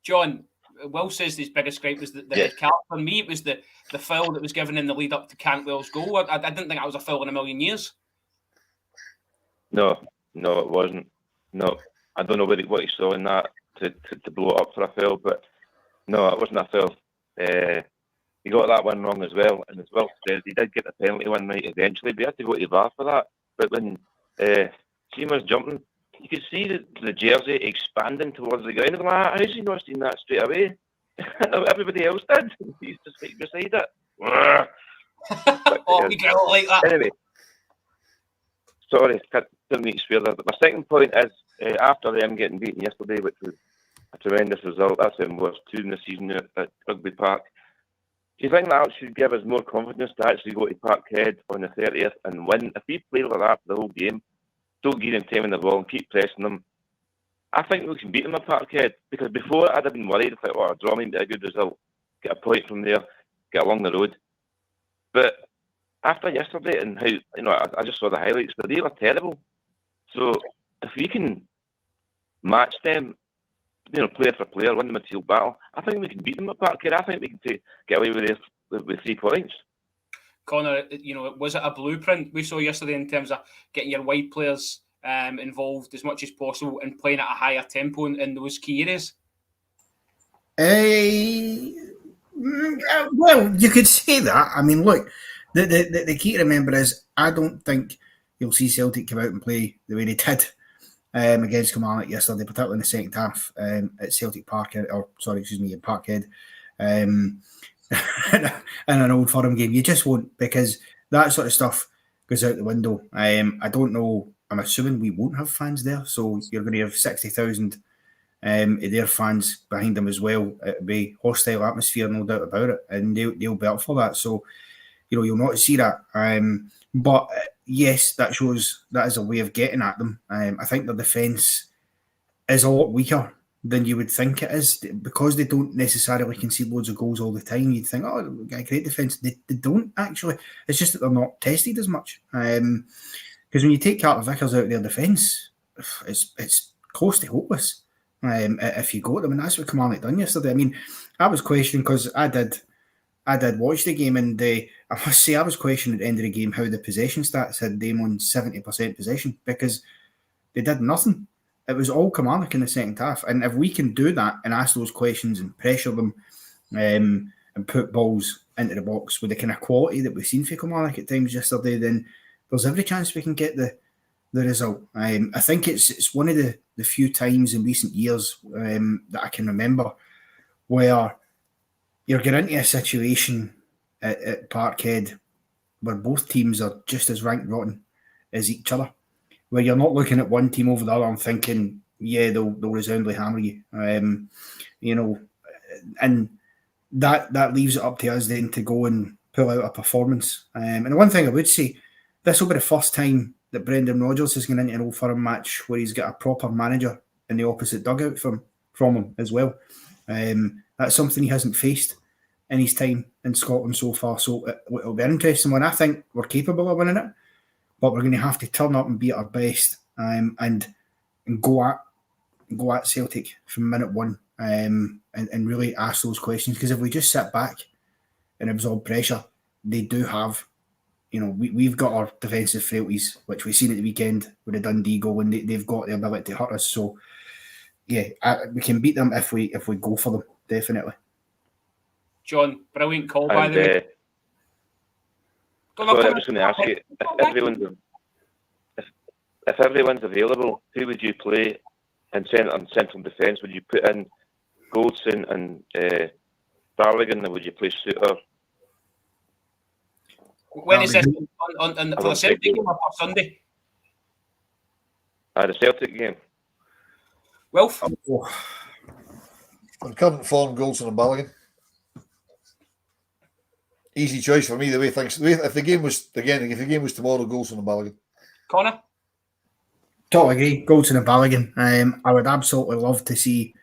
John, Will says his biggest gripe was the red card. For me, it was the foul that was given in the lead up to Cantwell's goal. I didn't think that was a foul in a million years. No, it wasn't. No, I don't know what he saw in that to blow it up for a foul, but no, it wasn't a foul. He got that one wrong as well, and as Will says, he did get the penalty one right eventually, but he had to go to VAR for that. But when Seamer's jumping, you could see the jersey expanding towards the ground. I'm like, how's he not seen that straight away? Everybody else did. He's just right beside it. Oh, we get it like that. Anyway, sorry, didn't mean to swear there. But my second point is, after them getting beaten yesterday, which was a tremendous result, that's them worst 2 in the season at Rugby Park. Do you think that should give us more confidence to actually go to Parkhead on the 30th and win? If we play like that the whole game, don't give them time in the ball and keep pressing them, I think we can beat them at Parkhead. Because before, I'd have been worried. I thought, a draw might be a good result. Get a point from there, get along the road. But after yesterday and how, I just saw the highlights, but they were terrible. So if we can match them, player for player, win the midfield battle, I think we can beat them at Parkhead. I think we can get away with 3 points. Connor, was it a blueprint we saw yesterday in terms of getting your wide players involved as much as possible and playing at a higher tempo in those key areas? Well, you could say that. I mean, look, the key to remember is I don't think you'll see Celtic come out and play the way they did against Kilmarnock yesterday, particularly in the second half at Celtic Park, in Parkhead. In an Old Firm game, you just won't, because that sort of stuff goes out the window. I don't know. I'm assuming we won't have fans there, so you're going to have 60,000 of their fans behind them as well. It'll be hostile atmosphere, no doubt about it, and they'll be up for that. So you'll not see that. But yes, that shows that is a way of getting at them. I think their defence is a lot weaker than you would think it is, because they don't necessarily concede loads of goals all the time. You'd think, oh, we've got a great defence. They don't actually. It's just that they're not tested as much. Because when you take Carter Vickers out of their defence, it's close to hopeless if you go at them, and that's what Kilmarnock done yesterday. I mean, I was questioning, because I did watch the game, and I must say I was questioning at the end of the game how the possession stats had them on 70% possession, because they did nothing. It was all Kilmarnock in the second half. And if we can do that and ask those questions and pressure them and put balls into the box with the kind of quality that we've seen for Kilmarnock at times yesterday, then there's every chance we can get the result. I think it's one of the few times in recent years that I can remember where you're getting into a situation at Parkhead where both teams are just as rank rotten as each other, where you're not looking at one team over the other and thinking, yeah, they'll resoundly hammer you. And that leaves it up to us then to go and pull out a performance. And the one thing I would say, this will be the first time that Brendan Rodgers has gone into an Old Firm match where he's got a proper manager in the opposite dugout from him as well. That's something he hasn't faced in his time in Scotland so far. So it'll be an interesting one. I think we're capable of winning it, but we're going to have to turn up and be at our best and go at Celtic from minute one and really ask those questions. Because if we just sit back and absorb pressure, they do have, we've got our defensive frailties, which we've seen at the weekend with the Dundee goal, and they've got the ability to hurt us. So yeah, we can beat them if we go for them, definitely. John, brilliant call by the way. Sorry, I'm just going to ask you, if everyone's available, who would you play in central defence? Would you put in Goldson and Barligan, or would you play Suter? When is this for the Celtic game or for Sunday? The Celtic game. Wilf? On current form, Goldson and Barligan. Easy choice for me. The way things. If the game was tomorrow, Goldson and Balogun. Connor? Totally agree. Goldson and Balogun. I would absolutely love to see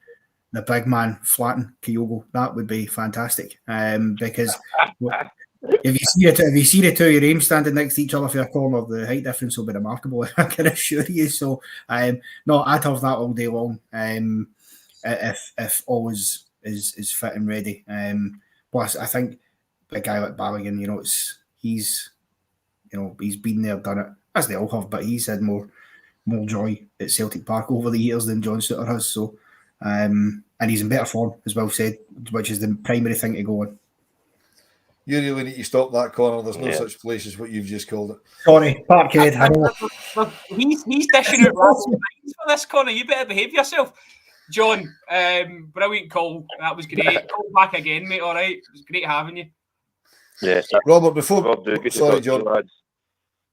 the big man flatten Kyogo. That would be fantastic. Because if you see the two of your aim standing next to each other for a corner, the height difference will be remarkable. I can assure you. So, no, I'd have that all day long. If all is fit and ready. Plus, I think a guy like Balogun, he's been there, done it, as they all have, but he's had more joy at Celtic Park over the years than John Souttar has. So, and he's in better form, as well said, which is the primary thing to go on. You really need to stop that, Connor. There's no such place as what you've just called it. Sorry, Parkhead. I know. He's dishing out Rabble lines for this, Connor. You better behave yourself. John, brilliant call. That was great. Call back again, mate. All right. It was great having you. Yes. Robert, before Sorry, John.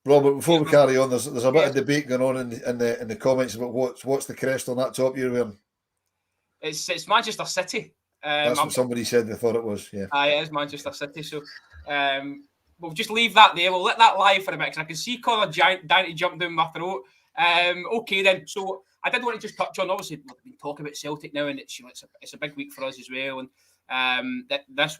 Robert, before we carry on, there's a bit of debate going on in the comments about what's the crest on that top you're wearing. It's Manchester City. That's what somebody said they thought it was. Yeah. It is Manchester City. So we'll just leave that there. We'll let that lie for a bit because I can see Connor dying to jump down my throat. Okay then. So I did want to just touch on, obviously we've been talking about Celtic now, and it's a big week for us as well. And this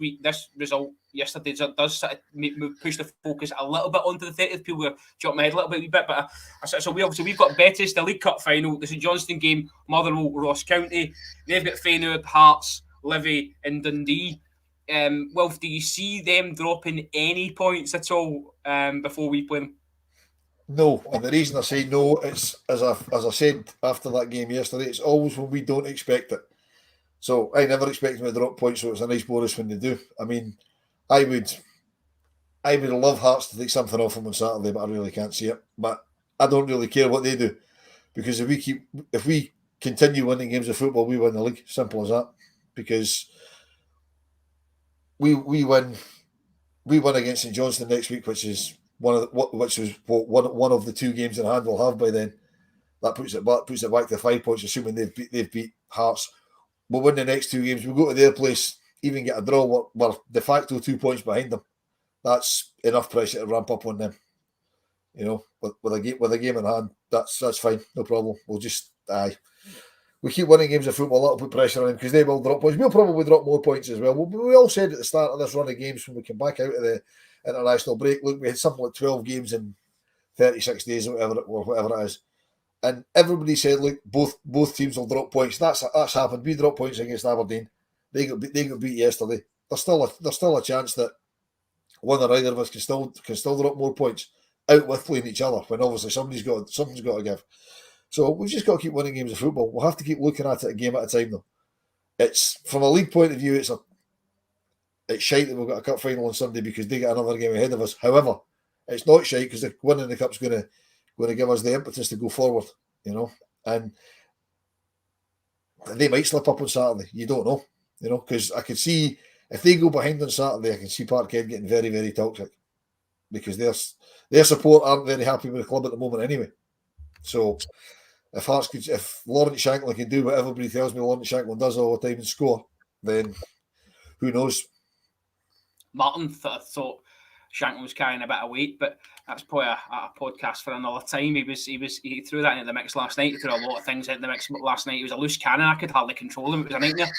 result yesterday does sort of push the focus a little bit onto the 30th. People were jumping my head a little bit, but so we've got Betis, the League Cup final, the St Johnstone game, Motherwell, Ross County. They've got Feyenoord, Hearts, Livy, and Dundee. Wilf, do you see them dropping any points at all before we play them? No, and the reason I say no, it's as I said after that game yesterday, it's always when we don't expect it. So I never expect them to drop points, so it's a nice bonus when they do. I mean, I would love Hearts to take something off them on Saturday, but I really can't see it. But I don't really care what they do, because if we continue winning games of football, we win the league. Simple as that. Because we win against St Johnstone next week, which is one of the two games in hand we'll have by then. That puts it back to 5 points, assuming they've beat Hearts. We'll win the next two games. We'll go to their place, even get a draw. We're de facto 2 points behind them. That's enough pressure to ramp up on them. With a game in hand, that's fine, no problem. We'll just we keep winning games of football. That'll put pressure on them because they will drop points. We'll probably drop more points as well. We all said at the start of this run of games when we came back out of the international break, look, we had something like 12 games in 36 days or whatever it is. And everybody said, look, both teams will drop points. That's happened. We dropped points against Aberdeen. They got beat yesterday. There's still a chance that one or either of us can still drop more points out with playing each other. When obviously something's got to give. So we've just got to keep winning games of football. We'll have to keep looking at it a game at a time, though. It's from a league point of view. It's shite that we've got a cup final on Sunday because they get another game ahead of us. However, it's not shite because the winning the cup's going to give us the impetus to go forward, and they might slip up on Saturday. You don't know, because I could see if they go behind on Saturday, I can see Parkhead getting very, very toxic because their support aren't very happy with the club at the moment anyway. So if Lawrence Shanklin can do what everybody tells me Lawrence Shanklin does all the time and score, then who knows? Martin thought Shanklin was carrying a bit of weight, but that's probably a podcast for another time. He threw that into the mix last night. He threw a lot of things into the mix last night. He was a loose cannon. I could hardly control him. It was a nightmare.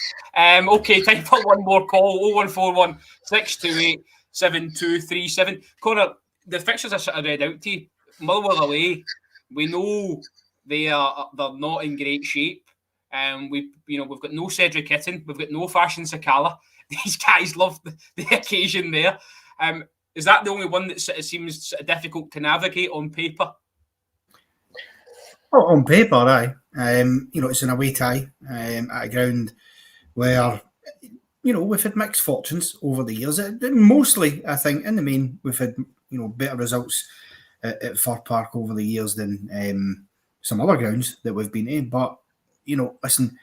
Okay, time for one more call. 0141 628 7237. Connor, the fixtures are sort of read out to you. Motherwell away. We know they're not in great shape. We've got no Cedric Hitton. We've got no Fashion Sakala. These guys love the occasion there. Is that the only one that sort of seems sort of difficult to navigate on paper? Oh, on paper, aye. It's an away tie at a ground where, we've had mixed fortunes over the years. Mostly, I think, in the main, we've had, better results at Fir Park over the years than some other grounds that we've been in. But, listen,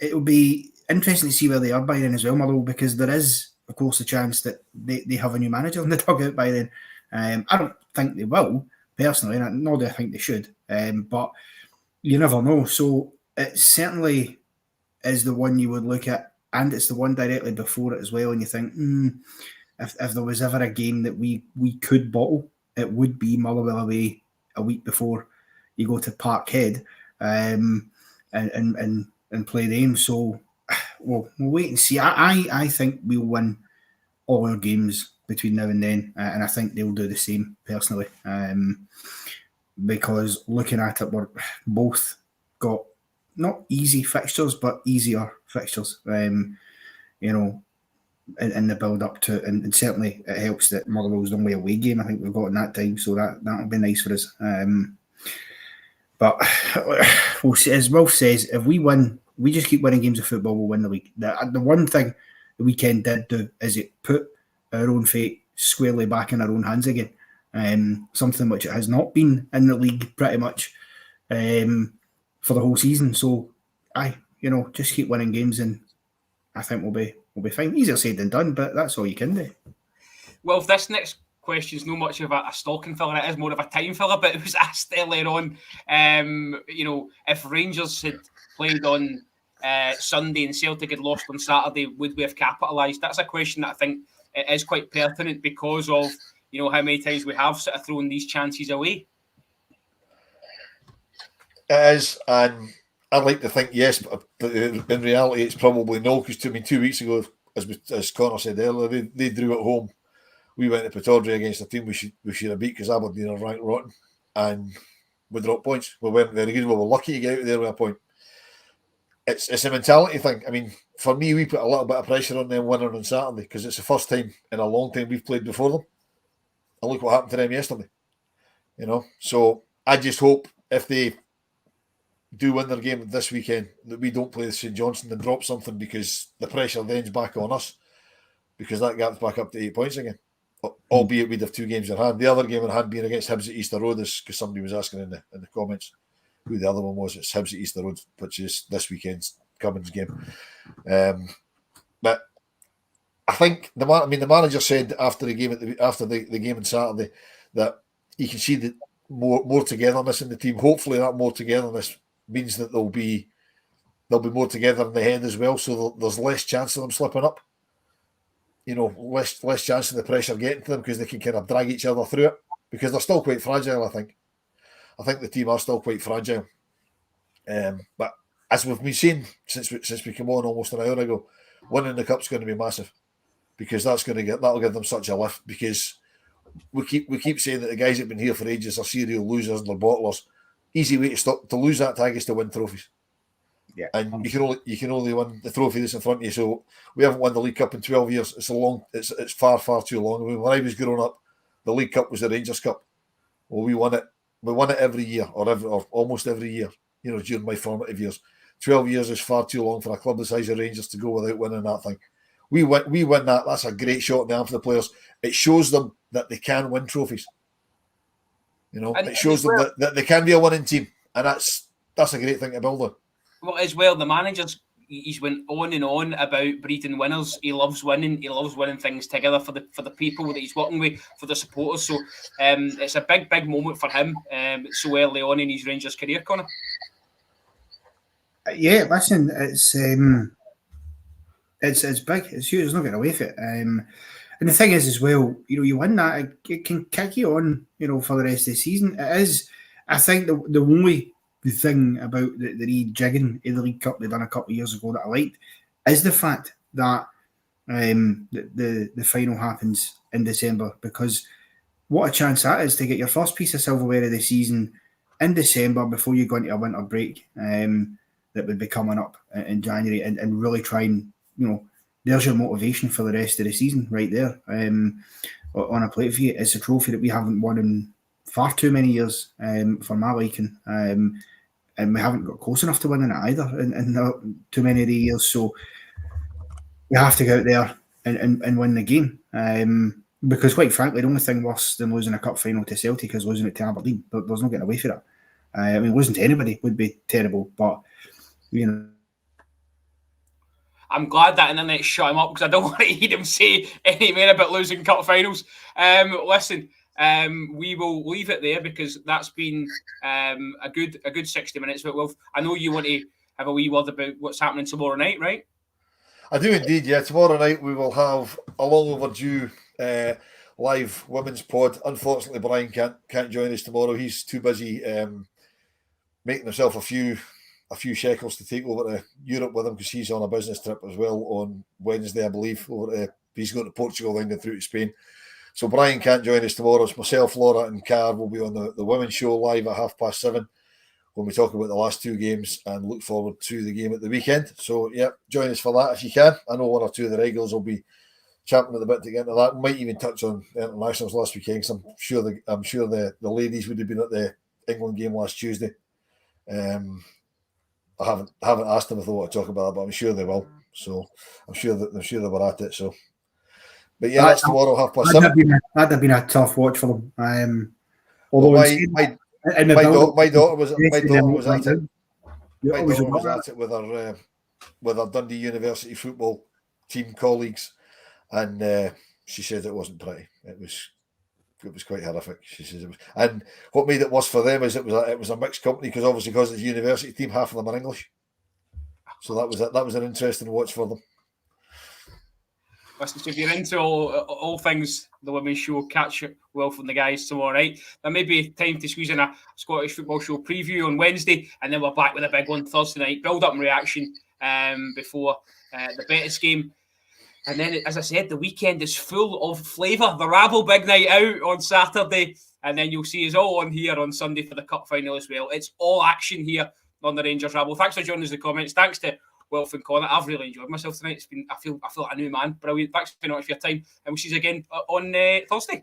it'll be interesting to see where they are by then as well, Motherwell, because there is, of course, a chance that they have a new manager in the dugout by then. I don't think they will, personally, nor do I think they should. But you never know. So it certainly is the one you would look at, and it's the one directly before it as well, and you think, if there was ever a game that we could bottle, it would be Motherwell away a week before you go to Parkhead, and play them. So we'll wait and see. I think we'll win all our games between now and then, and I think they'll do the same personally. Because looking at it, we're both got not easy fixtures, but easier fixtures. In the build up to, and certainly it helps that Motherwell's the only away game I think we've got in that time, so that'll be nice for us. But we'll see, as Wolf says, if we win, we just keep winning games of football, we'll win the league. The one thing the weekend did do is it put our own fate squarely back in our own hands again. Something which it has not been in the league pretty much for the whole season. So just keep winning games, and I think we'll be fine. Easier said than done, but that's all you can do. Well, if this next question is no much of a stocking filler, it is more of a time filler, but it was asked earlier on, if Rangers had played on Sunday and Celtic had lost on Saturday, would we have capitalised? That's a question that I think is quite pertinent because of how many times we have sort of thrown these chances away. It is, and I'd like to think yes, but in reality, it's probably no. Because 2 weeks ago, as Connor said earlier, they drew at home. We went to Pittodrie against a team we should have beat because Aberdeen are ranked rotten, and we dropped points. We weren't very good. We were lucky to get out there with a point. It's a mentality thing. I mean, for me, we put a little bit of pressure on them winning on Saturday because it's the first time in a long time we've played before them. And look what happened to them yesterday. So I just hope if they do win their game this weekend that we don't play the St Johnstone and drop something, because the pressure then's back on us, because that gap's back up to 8 points again. Albeit we'd have 2 games in hand. The other game in hand being against Hibs at Easter Road, because somebody was asking in the comments who the other one was. It's Hibs at Easter Road, which is this weekend's Cummins game. But I think the manager said after the game the game on Saturday that you can see that more togetherness in the team. Hopefully, that more togetherness means that they'll be more together in the head as well. So there's less chance of them slipping up. Less chance of the pressure getting to them because they can kind of drag each other through it, because they're still quite fragile. I think the team are still quite fragile. But as we've been seeing since we came on almost an hour ago, winning the cup's going to be massive, because that'll give them such a lift. Because we keep saying that the guys that have been here for ages are serial losers and they're bottlers. Easy way to lose that tag is to win trophies. Yeah, and you can only win the trophy that's in front of you. So we haven't won the League Cup in 12 years. It's far too long. When I was growing up, the League Cup was the Rangers Cup. Well, we won it. We won it every year, or almost every year. During my formative years. 12 years is far too long for a club the size of Rangers to go without winning that thing. We win that. That's a great shot in the arm for the players. It shows them that they can win trophies. It shows them that they can be a winning team, and that's a great thing to build on. Well, as well, the manager's he's went on and on about breeding winners. He loves winning. He loves winning things together for the people that he's working with, for the supporters. So it's a big moment for him so early on in his Rangers career, Connor. Yeah, listen, it's big. It's huge. There's no getting away from it. And the thing is, as well, you win that, it can kick you on, for the rest of the season. It is, I think, the only thing about the rejigging of the League Cup they done a couple of years ago that I liked is the fact that the final happens in December, because what a chance that is to get your first piece of silverware of the season in December before you go into a winter break that would be coming up in January, and really try and, there's your motivation for the rest of the season right there on a plate for you. It's a trophy that we haven't won in far too many years for my liking, and we haven't got close enough to winning it either in too many of the years. So we have to go out there and win the game, because quite frankly, the only thing worse than losing a cup final to Celtic is losing it to Aberdeen. There's no getting away from it. Losing to anybody would be terrible, but I'm glad that internet shut him up, because I don't want to hear him say any more about losing cup finals. Listen, we will leave it there, because that's been a good 60 minutes. But Wolf, I know you want to have a wee word about what's happening tomorrow night, right? I do indeed, yeah. Tomorrow night we will have a long overdue live women's pod. Unfortunately, Brian can't join us tomorrow. He's too busy making himself a few shekels to take over to Europe with him, because he's on a business trip as well on Wednesday, I believe. He's going to Portugal, then going through to Spain. So Brian can't join us tomorrow. It's myself, Laura, and Car will be on the women's show live at 7:30 when we talk about the last two games and look forward to the game at the weekend. So, yeah, join us for that if you can. I know one or two of the regulars will be champing at the bit to get into that. We might even touch on the internationals last weekend, because I'm sure the ladies would have been at the England game last Tuesday. I haven't asked them if they want to talk about it, but I'm sure they will. So I'm sure they were at it. So, but yeah, that's tomorrow 7:30. That'd have been a tough watch for them. Although my daughter was at it. My daughter was at it with her Dundee University football team colleagues, and she said it wasn't pretty. It was quite horrific. She says it was, and what made it worse for them is it was a mixed company, because obviously because it's a university team, half of them are English. So that was an interesting watch for them. Listen, so if you're into all things the women's show, catch Will from the guys tomorrow night. There may be time to squeeze in a Scottish football show preview on Wednesday, and then we're back with a big one Thursday night. Build up and reaction before the Betis game. And then, as I said, the weekend is full of flavour. The Rabble big night out on Saturday, and then you'll see us all on here on Sunday for the cup final as well. It's all action here on the Rangers Rabble. Thanks for joining us in the comments. Thanks to Wilf and Connor. I've really enjoyed myself tonight. I feel like a new man. Brilliant. Thanks very much for your time, and we'll see you again on Thursday.